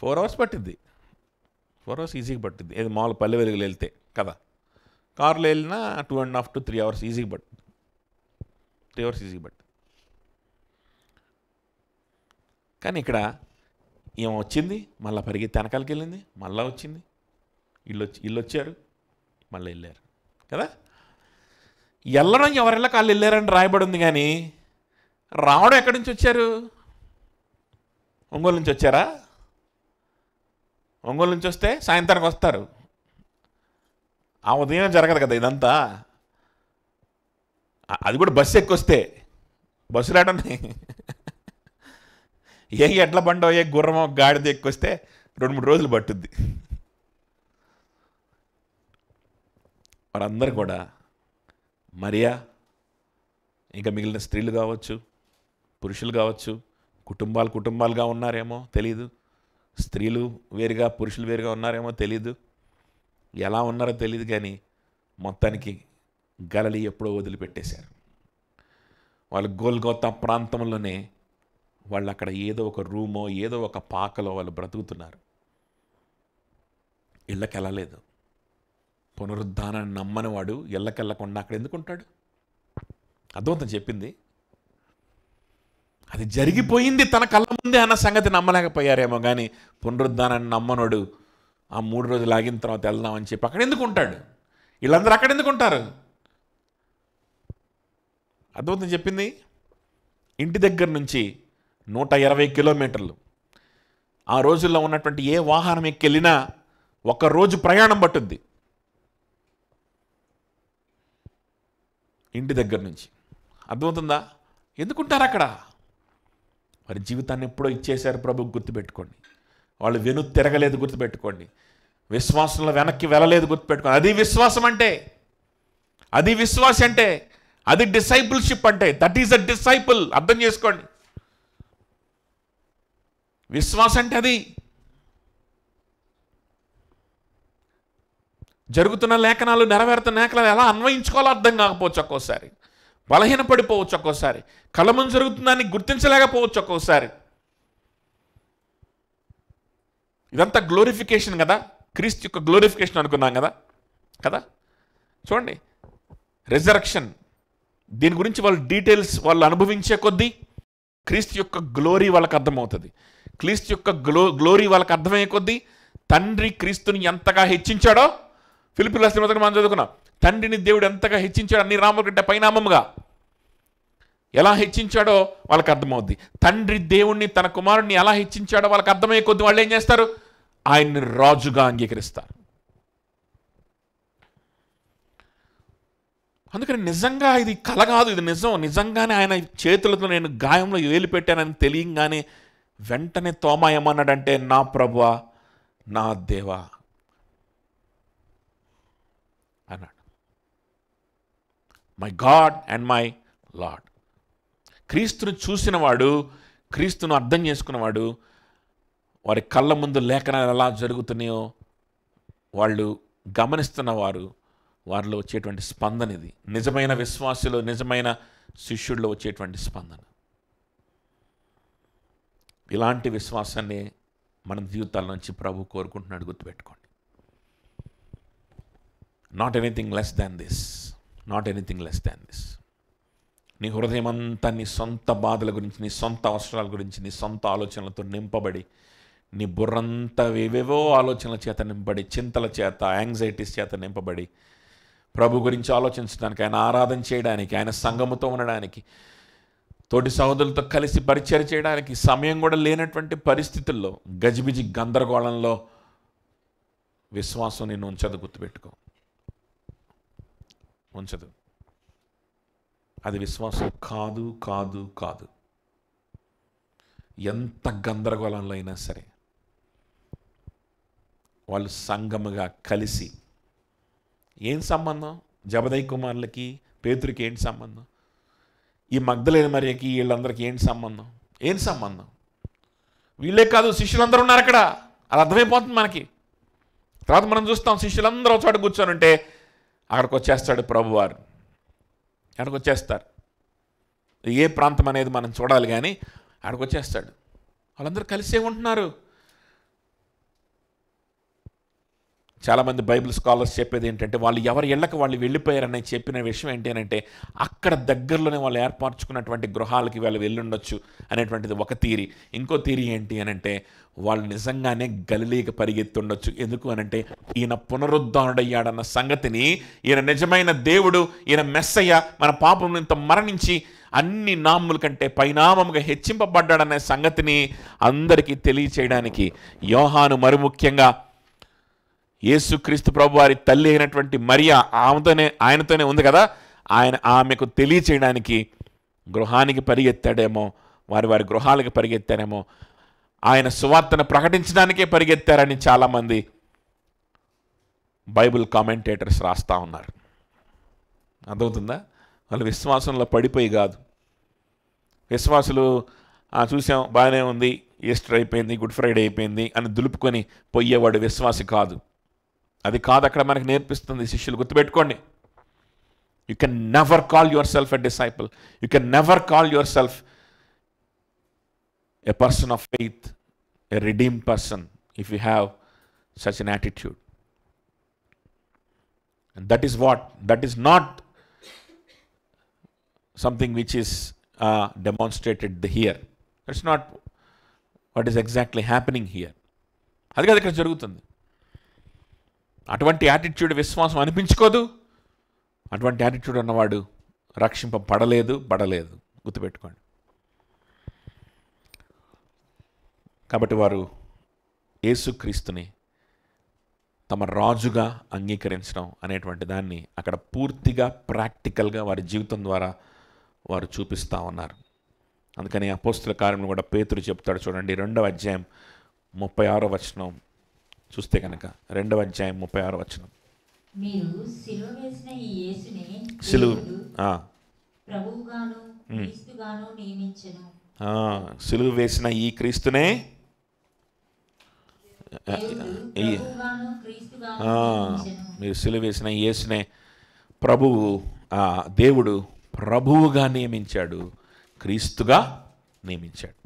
4 అవర్స్ పట్టిద్ది, 4 అవర్స్ ఈజీగా పట్టిద్ది. ఏది మామూలు పల్లె వెలుగులు వెళ్తే కదా. కారులో వెళ్ళినా 2.5 to 3 అవర్స్ ఈజీగా పట్టింది, 3 అవర్స్ ఈజీగా పట్టింది. కానీ ఇక్కడ ఏమో వచ్చింది, మళ్ళీ పరిగెత్తి వెనకాలకి వెళ్ళింది, మళ్ళీ వచ్చింది, వీళ్ళు వచ్చారు, మళ్ళీ వెళ్ళారు కదా. వెళ్ళడం ఎవరెళ్ళ కాళ్ళు వెళ్ళారని రాయబడి ఉంది, కానీ రావడం ఎక్కడి నుంచి వచ్చారు? ఒంగోలు నుంచి వచ్చారా? ఒంగోలు నుంచి వస్తే సాయంత్రానికి వస్తారు. ఆ ఉదయం జరగదు కదా ఇదంతా. అది కూడా బస్సు ఎక్కొస్తే, బస్సు రావడం ఏ ఎడ్ల బండో ఏ గుర్రమో గాడిద ఎక్కొస్తే 2-3 రోజులు పట్టుద్ది. వారందరూ కూడా మరియా, ఇంకా మిగిలిన స్త్రీలు కావచ్చు, పురుషులు కావచ్చు, కుటుంబాలుగా ఉన్నారేమో తెలీదు. స్త్రీలు వేరుగా పురుషులు వేరుగా ఉన్నారేమో తెలీదు, ఎలా ఉన్నారో తెలియదు. కానీ మొత్తానికి గలిలయ ఎప్పుడో వదిలిపెట్టేశారు. వాళ్ళు గోల్గోతా ప్రాంతంలోనే వాళ్ళు అక్కడ ఏదో ఒక రూమో ఏదో ఒక పాకలో వాళ్ళు బ్రతుకుతున్నారు. ఇళ్ళకి వెళ్ళలేదు. పునరుద్ధానాన్ని నమ్మని వాడు ఇళ్ళకెళ్ళకుండా అక్కడ ఎందుకుంటాడు? అర్థమవుతుంది చెప్పింది. అది జరిగిపోయింది తన కళ్ళ ముందే అన్న సంగతి నమ్మలేకపోయారేమో, కానీ పునరుద్ధానాన్ని నమ్మనోడు ఆ 3 రోజులు ఆగిన తర్వాత వెళ్దామని చెప్పి అక్కడ ఎందుకు ఉంటాడు? వీళ్ళందరూ అక్కడ ఎందుకు ఉంటారు? అర్థమవుతుంది చెప్పింది. ఇంటి దగ్గర నుంచి 120 కిలోమీటర్లు. ఆ రోజుల్లో ఉన్నటువంటి ఏ వాహనం ఎక్కెళ్ళినా 1 రోజు ప్రయాణం పట్టుద్ది ఇంటి దగ్గర నుంచి. అర్థమవుతుందా? ఎందుకుంటారు అక్కడ? వారి జీవితాన్ని ఎప్పుడో ఇచ్చేశారు ప్రభుకు, గుర్తుపెట్టుకోండి. వాళ్ళు వెను తిరగలేదు, గుర్తుపెట్టుకోండి. విశ్వాసంలో వెనక్కి వెళ్ళలేదు, గుర్తుపెట్టుకోండి. అది విశ్వాసం అంటే, అది విశ్వాస అంటే, అది డిసైపుల్షిప్ అంటే. That is a disciple. అర్థం చేసుకోండి. విశ్వాసం అంటే అది. జరుగుతున్న లేఖనాలు, నెరవేరుతున్న లేఖనాలు ఎలా అన్వయించుకోవాలో అర్థం కాకపోవచ్చు ఒక్కోసారి. బలహీనపడిపోవచ్చు ఒక్కోసారి. కళ్ళ ముందు జరుగుతుందాన్ని గుర్తించలేకపోవచ్చు ఒక్కోసారి. ఇదంతా గ్లోరిఫికేషన్ కదా, క్రీస్తు యొక్క గ్లోరిఫికేషన్ అనుకున్నాం కదా కదా. చూడండి, రిజరక్షన్, దీని గురించి వాళ్ళు డీటెయిల్స్ వాళ్ళు అనుభవించే కొద్దీ క్రీస్తు యొక్క గ్లోరీ వాళ్ళకి అర్థమవుతుంది. క్రీస్తు యొక్క గ్లోరీ వాళ్ళకి అర్థమయ్యే కొద్దీ తండ్రి క్రీస్తుని ఎంతగా హెచ్చించాడో, ఫిలిప్పీయుల రాసిన మొదటి మనం చదువుకున్నాం. తండ్రిని దేవుడు ఎంతగా హెచ్చించాడు, అన్ని నామముల కంటే పైనామముగా ఎలా హెచ్చించాడో వాళ్ళకి అర్థమవుద్ది. తండ్రి దేవుణ్ణి, తన కుమారుణ్ణి ఎలా హెచ్చించాడో వాళ్ళకి అర్థమయ్యే కొద్దీ వాళ్ళు ఏం చేస్తారు? ఆయన్ని రాజుగా అంగీకరిస్తారు. అందుకని నిజంగా ఇది కల కాదు, ఇది నిజం. నిజంగానే ఆయన చేతులతో నేను గాయంలో వేలు పెట్టానని తెలియంగానే వెంటనే తోమా ఏమన్నాడంటే, నా ప్రభువా, నా దేవా అన్నాడు. My God and my lord. క్రీస్తును చూసినవాడు, క్రీస్తును అర్థం చేసుకున్నవాడు, వారి కళ్ళ ముందు లేఖనాలు ఎలా జరుగుతున్నాయో వాళ్ళు గమనిస్తున్నవారు, వారిలో వచ్చేటువంటి స్పందన ఇది. నిజమైన విశ్వాసులు, నిజమైన శిష్యుల్లో వచ్చేటువంటి స్పందన. ఇలాంటి విశ్వాసాన్ని మన జీవితాల నుంచి ప్రభు కోరుకుంటున్నాడు, గుర్తుపెట్టుకోండి. Not anything less than this, not anything less than this. నీ హృదయం అంతా నీ సొంత బాధల గురించి, నీ సొంత అవసరాల గురించి, నీ సొంత ఆలోచనలతో నింపబడి, నీ బుర్రంతా ఏవేవో ఆలోచనల చేత నింపబడి, చింతల చేత, యాంగ్జైటీస్ చేత నింపబడి, ప్రభు గురించి ఆలోచించడానికి, ఆయన ఆరాధన చేయడానికి, ఆయన సంఘముతో ఉండడానికి, తోటి సహోదరులతో కలిసి పరిచయం చేయడానికి సమయం కూడా లేనటువంటి పరిస్థితుల్లో, గజిబిజి గందరగోళంలో విశ్వాసం నిన్ను ఉంచదు, గుర్తుపెట్టుకో. ఉంచదు. అది విశ్వాసం కాదు కాదు కాదు. ఎంత గందరగోళంలో అయినా సరే వాళ్ళు సంఘముగా కలిసి, ఏం సంబంధం? జబదయి కుమారులకి, పేతురికి ఏంటి సంబంధం? ఈ మగ్దలేని మరియకి, వీళ్ళందరికీ ఏంటి సంబంధం? ఏం సంబంధం? వీళ్ళే కాదు, శిష్యులందరూ ఉన్నారు అక్కడ. అది అర్థమైపోతుంది మనకి. తర్వాత మనం చూస్తాం, శిష్యులందరూ చోట కూర్చొని ఉంటే అక్కడికి వచ్చేస్తాడు ప్రభువారు. అక్కడికి వచ్చేస్తారు. ఏ ప్రాంతం అనేది మనం చూడాలి, కానీ అక్కడికి వచ్చేస్తాడు. వాళ్ళందరూ కలిసే ఉంటున్నారు. చాలామంది బైబిల్ స్కాలర్స్ చెప్పేది ఏంటంటే, వాళ్ళు ఎవరి ఇళ్ళకి వాళ్ళు వెళ్ళిపోయారని చెప్పిన విషయం ఏంటి అంటే, అక్కడ దగ్గరలోనే వాళ్ళు ఏర్పరచుకున్నటువంటి గృహాలకి వాళ్ళు వెళ్ళుండొచ్చు అనేటువంటిది ఒక థియరీ. ఇంకో థియరీ ఏంటి అని అంటే, వాళ్ళు నిజంగానే గలిలీకి పరిగెత్తుండొచ్చు. ఎందుకు అనంటే, ఈయన పునరుద్ధానుడయ్యాడన్న సంగతిని, ఈయన నిజమైన దేవుడు, ఈయన మెస్సయ్య, మన పాపం ఇంత మరణించి అన్ని నామముల కంటే పైనామముగా హెచ్చింపబడ్డాడనే సంగతిని అందరికీ తెలియచేయడానికి, యోహాను మరి ముఖ్యంగా యేసుక్రీస్తు ప్రభు వారి తల్లి అయినటువంటి మరియా, ఆయనతోనే ఉంది కదా, ఆమెకు తెలియచేయడానికి గృహానికి పరిగెత్తాడేమో, వారి గృహాలకు పరిగెత్తారేమో, ఆయన సువార్తను ప్రకటించడానికే పరిగెత్తారని చాలామంది బైబిల్ కామెంటేటర్స్ రాస్తూ ఉన్నారు. అర్థమవుతుందా? వాళ్ళు విశ్వాసంలో పడిపోయి కాదు. విశ్వాసులు చూసాం, బాగానే ఉంది, ఈస్టర్ అయిపోయింది, గుడ్ ఫ్రైడే అయిపోయింది అని దులుపుకొని పోయేవాడు విశ్వాసి కాదు. అది కాదు అక్కడ మనకు నేర్పిస్తుంది శిష్యులు, గుర్తుపెట్టుకోండి. You can never call your self a disciple. You can never call your self a person of faith, a redeemed person, if you have such an attitude. And that is what? That is not something which is demonstrated here. That's not what is exactly happening here. అది కాదు ఇక్కడ జరుగుతుంది. అటువంటి attitude విశ్వాసం అనిపించుకోదు. అటువంటి attitude ఉన్నవాడు రక్షింపబడలేదు, గుర్తుపెట్టుకోండి. కాబట్టి వారు యేసుక్రీస్తుని తమ రాజుగా అంగీకరించడం అనేటువంటి దాన్ని అక్కడ పూర్తిగా ప్రాక్టికల్గా వారి జీవితం ద్వారా వారు చూపిస్తూ ఉన్నారు. అందుకని అపోస్తుల కార్యంలో కూడా పేతురు చెప్తాడు చూడండి, 2వ అధ్యాయం 36వ వచనం చూస్తే కనుక, 2వ అధ్యాయం 36వ వచనం. మీరు సిలువ వేసిన ఈ యేసునే ప్రభువుగాను క్రీస్తుగాను నియమించెను. సిలువ వేసిన ఈ క్రీస్తునే మీరు సిలువ వేసిన యేసునే దేవుడు ప్రభువుగా నియమించాడు, క్రీస్తుగా నియమించాడు.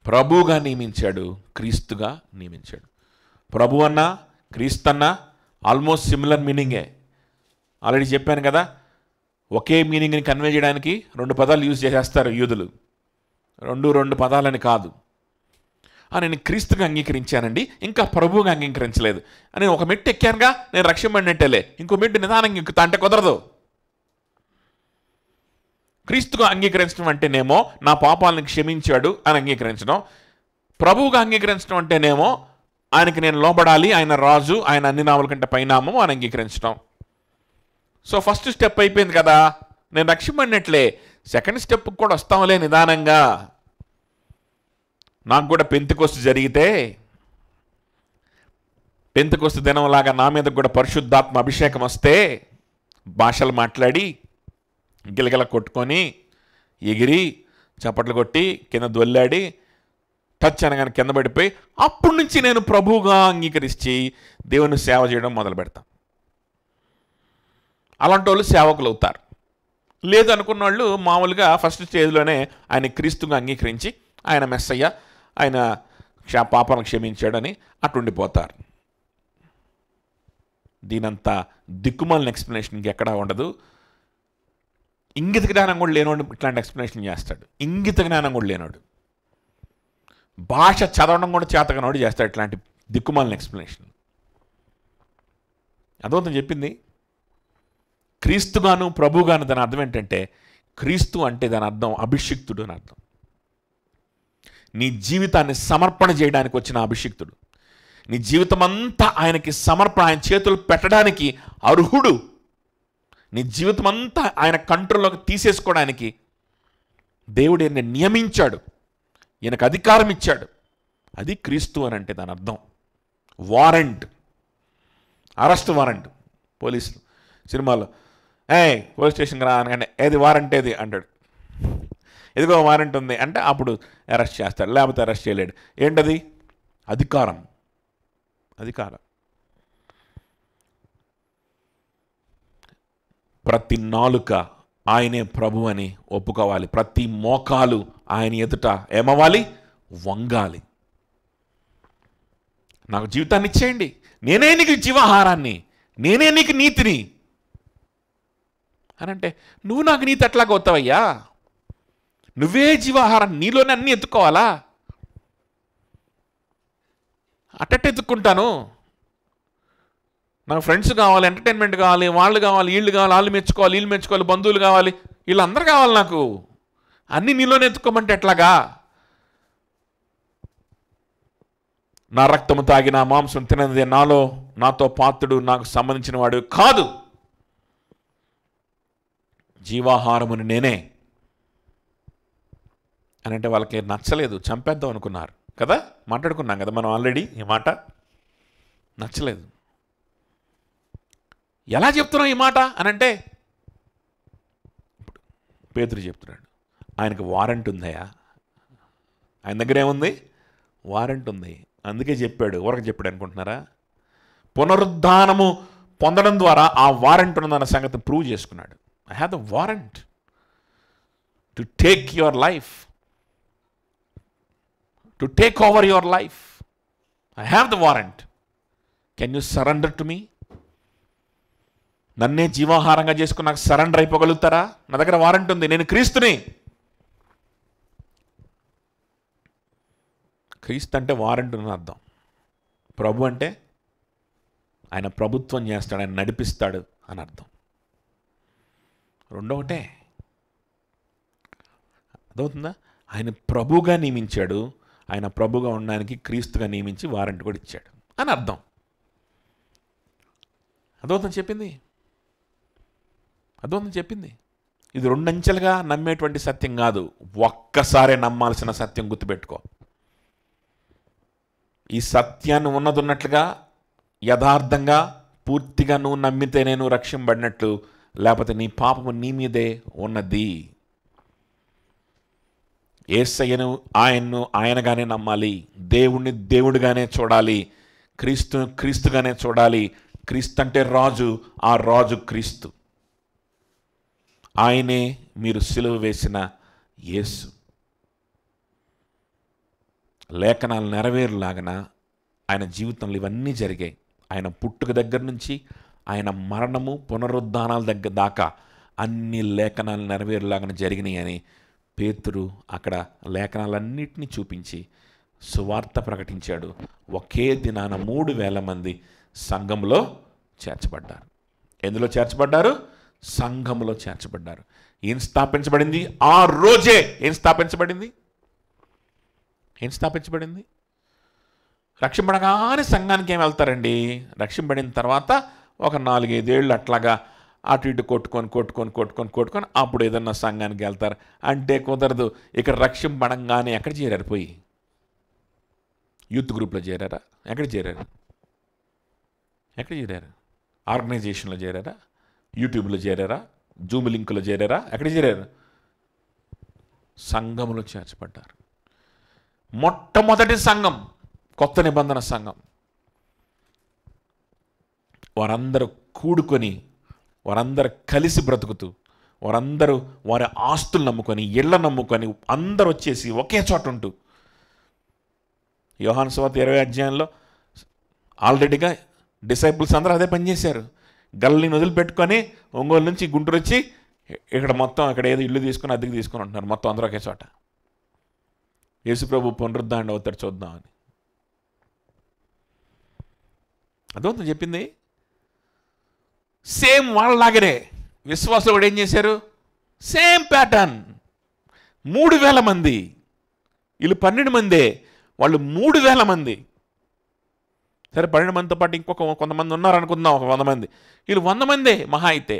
ప్రభువుగా నియమించాడు, క్రీస్తుగా నియమించాడు. ప్రభు అన్న క్రీస్తు అన్న ఆల్మోస్ట్ సిమిలర్ మీనింగే. ఆల్రెడీ చెప్పాను కదా, ఒకే మీనింగ్ని కన్వే చేయడానికి 2 పదాలు యూజ్ చేసేస్తారు యూదులు. 2 పదాలని కాదు. నేను క్రీస్తుగా అంగీకరించానండి, ఇంకా ప్రభువుగా అంగీకరించలేదు అని ఒక మెట్టు ఎక్కానుగా, నేను రక్షింపడినట్టేలే, ఇంకో మెట్టు నిదానంగా ఎక్కుతా అంటే కుదరదు. క్రీస్తుగా అంగీకరించడం అంటేనేమో నా పాపాలను క్షమించాడు అని అంగీకరించడం. ప్రభువుగా అంగీకరించడం అంటేనేమో ఆయనకి నేను లోబడాలి, ఆయన రాజు, ఆయన అన్ని నామల కంటే పైనామం అని అంగీకరించడం. సో ఫస్ట్ స్టెప్ అయిపోయింది కదా, నేను రక్షింపడినట్లే. సెకండ్ స్టెప్ కూడా వస్తాంలే నిదానంగా. నాకు కూడా పెంతెకొస్తు జరిగితే, పెంతెకొస్తు దినంలాగా నా మీద కూడా పరిశుద్ధాత్మ అభిషేకం వస్తే, భాషలు మాట్లాడి గిలగిల కొట్టుకొని ఎగిరి చప్పట్లు కొట్టి కింద దొల్లాడి టచ్ అనగానే కింద పడిపోయి అప్పటి నుంచి నేను ప్రభువుగా అంగీకరించి దేవుని సేవ చేయడం మొదలు పెడతాను. అలాంటి వాళ్ళు సేవకులు అవుతారు. లేదు అనుకున్న వాళ్ళు మామూలుగా ఫస్ట్ స్టేజ్లోనే ఆయన క్రీస్తుగా అంగీకరించి ఆయన మెస్సయ్య, ఆయన పాపాలను క్షమించాడని అటుండిపోతారు. దీనంతా దిక్కుమాలిన ఎక్స్ప్లెనేషన్ ఇంకెక్కడా ఉండదు. ఇంగిత జ్ఞానం కూడా లేనోడు ఇట్లాంటి ఎక్స్ప్లెనేషన్ చేస్తాడు. ఇంగిత జ్ఞానం కూడా లేనోడు, భాష చదవడం కూడా చేతగానోడు చేస్తాడు ఇట్లాంటి దిక్కుమాలిన ఎక్స్ప్లెనేషన్. అదవుతుంది చెప్పింది. క్రీస్తుగాను ప్రభుగాను దాని అర్థం ఏంటంటే, క్రీస్తు అంటే దాని అర్థం అభిషిక్తుడు అని అర్థం. నీ జీవితాన్ని సమర్పణ చేయడానికి వచ్చిన అభిషిక్తుడు. నీ జీవితం అంతా ఆయనకి సమర్పణ, ఆయన చేతులు పెట్టడానికి అర్హుడు. నీ జీవితం అంతా ఆయన కంట్రోల్లోకి తీసేసుకోవడానికి దేవుడు ఈయన్ని నియమించాడు, ఈయనకు అధికారం ఇచ్చాడు. అది క్రీస్తు అని అంటే దాని అర్థం. Warrant, arrest warrant. పోలీసులు సినిమాలో పోలీస్ స్టేషన్కి రా అనగానే ఏది వారెంట్ ఏది అంటాడు. ఎదిగో వారెంట్ ఉంది అంటే అప్పుడు అరెస్ట్ చేస్తాడు, లేకపోతే అరెస్ట్ చేయలేడు. ఏంటది? అధికారం. ప్రతి నాలుక ఆయనే ప్రభు అని ఒప్పుకోవాలి. ప్రతి మోకాలు ఆయన ఎదుట ఏమవ్వాలి? వంగాలి. నాకు జీవితాన్ని ఇచ్చేయండి, నేనే నీకు జీవాహారాన్ని, నేనే నీకు నీతిని అని అంటే, నువ్వు నాకు నీతి ఎట్లాగా అవుతావయ్యా? నువ్వే జీవాహారాన్ని, నీలోనే అన్నీ ఎత్తుకోవాలా? అట్టట్టు ఎత్తుక్కుంటాను. నాకు ఫ్రెండ్స్ కావాలి, ఎంటర్టైన్మెంట్ కావాలి, వాళ్ళు కావాలి, వీళ్ళు కావాలి, వాళ్ళు మెచ్చుకోవాలి, వీళ్ళు మెచ్చుకోవాలి, బంధువులు కావాలి, వీళ్ళందరూ కావాలి నాకు. అన్నీ నీలోనే ఎత్తుకోమంటే ఎట్లాగా? నా రక్తము తాగి నా మాంసం తినదే నాతో పాత్రుడు, నాకు సంబంధించిన వాడు కాదు. జీవాహారముని నేనే అని అంటే వాళ్ళకి నచ్చలేదు, చంపేద్దాం అనుకున్నారు కదా. మాట్లాడుకున్నాం కదా మనం ఆల్రెడీ. ఈ మాట నచ్చలేదు. ఎలా చెప్తున్నావు ఈ మాట అని అంటే, పేతురు చెప్తున్నాడు, ఆయనకు వారెంట్ ఉందయా. ఆయన దగ్గర ఏముంది? వారెంట్ ఉంది. అందుకే చెప్పాడు. ఊరక చెప్పాడు అనుకుంటున్నారా? పునరుద్ధానము పొందడం ద్వారా ఆ వారెంట్ ఉందన్న సంగతి ప్రూవ్ చేసుకున్నాడు. I have the warrant to take your life. To take over your life. I have the warrant. Can you surrender to me? నన్నే జీవాహారంగా చేసుకుని నాకు సరెండర్ అయిపోగలుగుతారా? నా దగ్గర వారెంట్ ఉంది, నేను క్రీస్తుని. క్రీస్తు అంటే వారెంట్ అని అర్థం. ప్రభు అంటే ఆయన ప్రభుత్వం చేస్తాడు, ఆయన నడిపిస్తాడు అని అర్థం. రెండొకటే. అర్థమవుతుందా? ఆయన ప్రభుగా నియమించాడు, ఆయన ప్రభుగా ఉండడానికి క్రీస్తుగా నియమించి వారెంట్ కూడా ఇచ్చాడు అని అర్థం. అర్థమవుతుంది చెప్పింది? అర్థమవుతుంది చెప్పింది? ఇది రెండంచెలుగా నమ్మేటువంటి సత్యం కాదు, ఒక్కసారే నమ్మాల్సిన సత్యం. గుర్తుపెట్టుకో. ఈ సత్యాన్ని ఉన్నట్లుగా యథార్థంగా పూర్తిగా నువ్వు నమ్మితేనే నువ్వు రక్షింపబడినట్లు, లేకపోతే నీ పాపము నీ మీదే ఉన్నది. యేసయ్యను ఆయన్ను ఆయనగానే నమ్మాలి, దేవుణ్ణి దేవుడిగానే చూడాలి, క్రీస్తును క్రీస్తుగానే చూడాలి. క్రీస్తు అంటే రాజు, ఆ రాజు క్రీస్తు. ఆయనే మీరు సిలువ వేసిన యేసు. లేఖనాలు నెరవేరులాగన ఆయన జీవితంలో ఇవన్నీ జరిగాయి. ఆయన పుట్టుక దగ్గర నుంచి ఆయన మరణము పునరుద్ధానాల దగ్గర దాకా అన్ని లేఖనాలు నెరవేరులాగన జరిగినాయి అని పేతురు అక్కడ లేఖనాలన్నింటినీ చూపించి సువార్త ప్రకటించాడు. ఒకే దినాన 3,000 మంది సంఘంలో చేర్చబడ్డారు. ఎందులో చేర్చబడ్డారు? సంఘంలో చేర్చబడ్డారు. ఏం స్థాపించబడింది ఆ రోజే? ఏం స్థాపించబడింది? రక్షింపడగానే సంఘానికి ఏం వెళ్తారండి? రక్షింపడిన తర్వాత ఒక 4-5 ఏళ్ళు అట్లాగా అటు ఇటు కొట్టుకొని అప్పుడు ఏదన్నా సంఘానికి వెళ్తారు అంటే కుదరదు. ఇక్కడ రక్షింపడంగానే ఎక్కడ చేరారు? పోయి యూత్ గ్రూప్లో చేరారా? ఎక్కడ చేరారు? ఆర్గనైజేషన్లో చేరారా? యూట్యూబ్లో చేరారా? జూమ్ లింకులో చేరారా? ఎక్కడ చేరారు? సంఘంలో చేర్చబడ్డారు. మొట్టమొదటి సంఘం కొత్త నిబంధన సంఘం. వారందరూ కూడుకొని, వారందరూ కలిసి బ్రతుకుతూ, వారందరూ వారి ఆస్తులు నమ్ముకొని, ఇళ్ళ నమ్ముకొని అందరూ వచ్చేసి ఒకే చోట ఉంటూ, యోహాను సువార్త 20వ అధ్యాయంలో ఆల్రెడీగా డిసైపుల్స్ అందరూ అదే పనిచేశారు. గల్లీని వదిలిపెట్టుకొని ఒంగోలు నుంచి గుంటూరు వచ్చి ఇక్కడ మొత్తం ఇక్కడ ఏదో ఇల్లు తీసుకొని అద్దెకి తీసుకొని ఉంటున్నారు. మొత్తం అందరూ ఒకే చోట. యేసుప్రభు పునరుద్ధారణ అవుతాడు చూద్దామని. అదొంత చెప్పింది. సేమ్ వాళ్ళలాగనే విశ్వాసులు కూడా ఏం చేశారు? Same pattern. 3,000 మంది, వీళ్ళు 12 మందే, వాళ్ళు 3,000 మంది. సరే 12 మందితో పాటు ఇంకొక కొంతమంది ఉన్నారనుకుందాం, ఒక 100 మంది. వీళ్ళు 100 మందే మహా అయితే.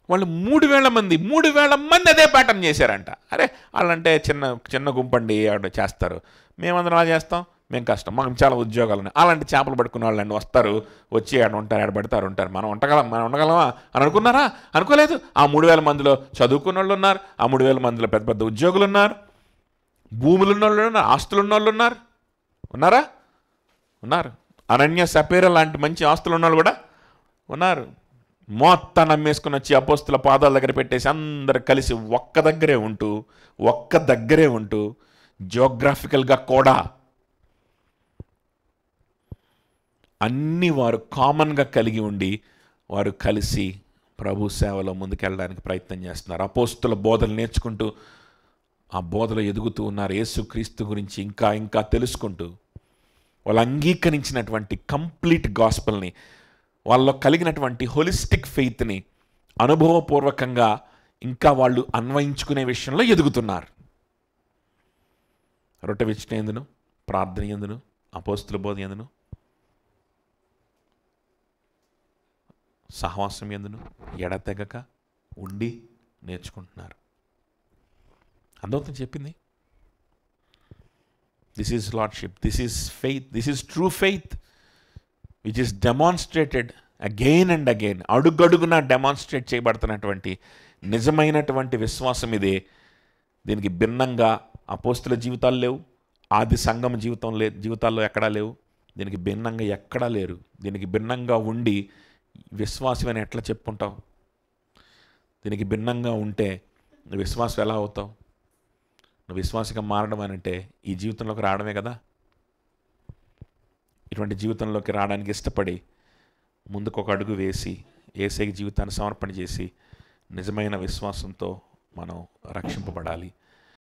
వాళ్ళు 3,000 మంది, 3,000 మంది అదే ప్యాటర్న్ చేశారంట. అరే వాళ్ళంటే చిన్న గుంపండి, ఆవిడ చేస్తారు, మేమందరం అలా చేస్తాం, మేము కష్టం, మాకు చాలా ఉద్యోగాలు ఉన్నాయి. అలాంటి చేపలు పట్టుకునే వాళ్ళండి వస్తారు, వచ్చి ఆడ ఉంటారు, ఆడబడతారు ఉంటారు. మనం ఉండగలమా అని అనుకున్నారా? అనుకోలేదు. ఆ 3,000 మందిలో చదువుకున్న వాళ్ళు ఉన్నారు, ఆ 3,000 మందిలో పెద్ద పెద్ద ఉద్యోగులు ఉన్నారు, భూములు ఉన్న వాళ్ళు ఉన్నారు, ఆస్తులు ఉన్న వాళ్ళు ఉన్నారా? ఉన్నారు. అనన్య సపేర లాంటి మంచి ఆస్తులు ఉన్న వాళ్ళు కూడా ఉన్నారు. మొత్తం నమ్మేసుకుని వచ్చి అపోస్తుల పాదాల దగ్గర పెట్టేసి అందరు కలిసి ఒక్క దగ్గరే ఉంటూ జియోగ్రాఫికల్గా కూడా అన్నీ వారు కామన్గా కలిగి ఉండి వారు కలిసి ప్రభు సేవలో ముందుకెళ్ళడానికి ప్రయత్నం చేస్తున్నారు. అపోస్తుల బోధలు నేర్చుకుంటూ ఆ బోధలో ఎదుగుతూ ఉన్నారు. యేసుక్రీస్తు గురించి ఇంకా తెలుసుకుంటూ వాళ్ళు అంగీకరించినటువంటి కంప్లీట్ గాస్పెల్ని, వాళ్ళలో కలిగినటువంటి హోలిస్టిక్ ఫెయిత్ని అనుభవపూర్వకంగా ఇంకా వాళ్ళు అన్వయించుకునే విషయంలో ఎదుగుతున్నారు. రొట్టె విచ్చట ఎందును, ప్రార్థన ఎందును, అపోస్తుల బోధ ఎందును, సహవాసం ఎందును ఎడతెగక ఉండి నేర్చుకుంటున్నారు. అందరితో చెప్పింది this is lordship, this is faith, this is true faith which is demonstrated again and again. అడుగడుగునా డెమాన్స్ట్రేట్ చేయబడుతున్నటువంటి నిజమైనటువంటి విశ్వాసం ఇదే. దీనికి భిన్నంగా అపోస్తుల జీవితాలు లేవు, ఆది సంఘం జీవితాల్లో ఎక్కడా లేవు. దీనికి భిన్నంగా ఎక్కడా లేరు. దీనికి భిన్నంగా ఉండి విశ్వాసం అని ఎట్లా చెప్పుకుంటావు? దీనికి భిన్నంగా ఉంటే విశ్వాసం ఎలా అవుతావు? నువ్వు విశ్వాసిగా మారడం అని అంటే ఈ జీవితంలోకి రావడమే కదా. ఇటువంటి జీవితంలోకి రావడానికి ఇష్టపడి ముందుకు ఒక అడుగు వేసి యేసయ్యకి జీవితాన్ని సమర్పణ చేసి నిజమైన విశ్వాసంతో మనం రక్షింపబడాలి.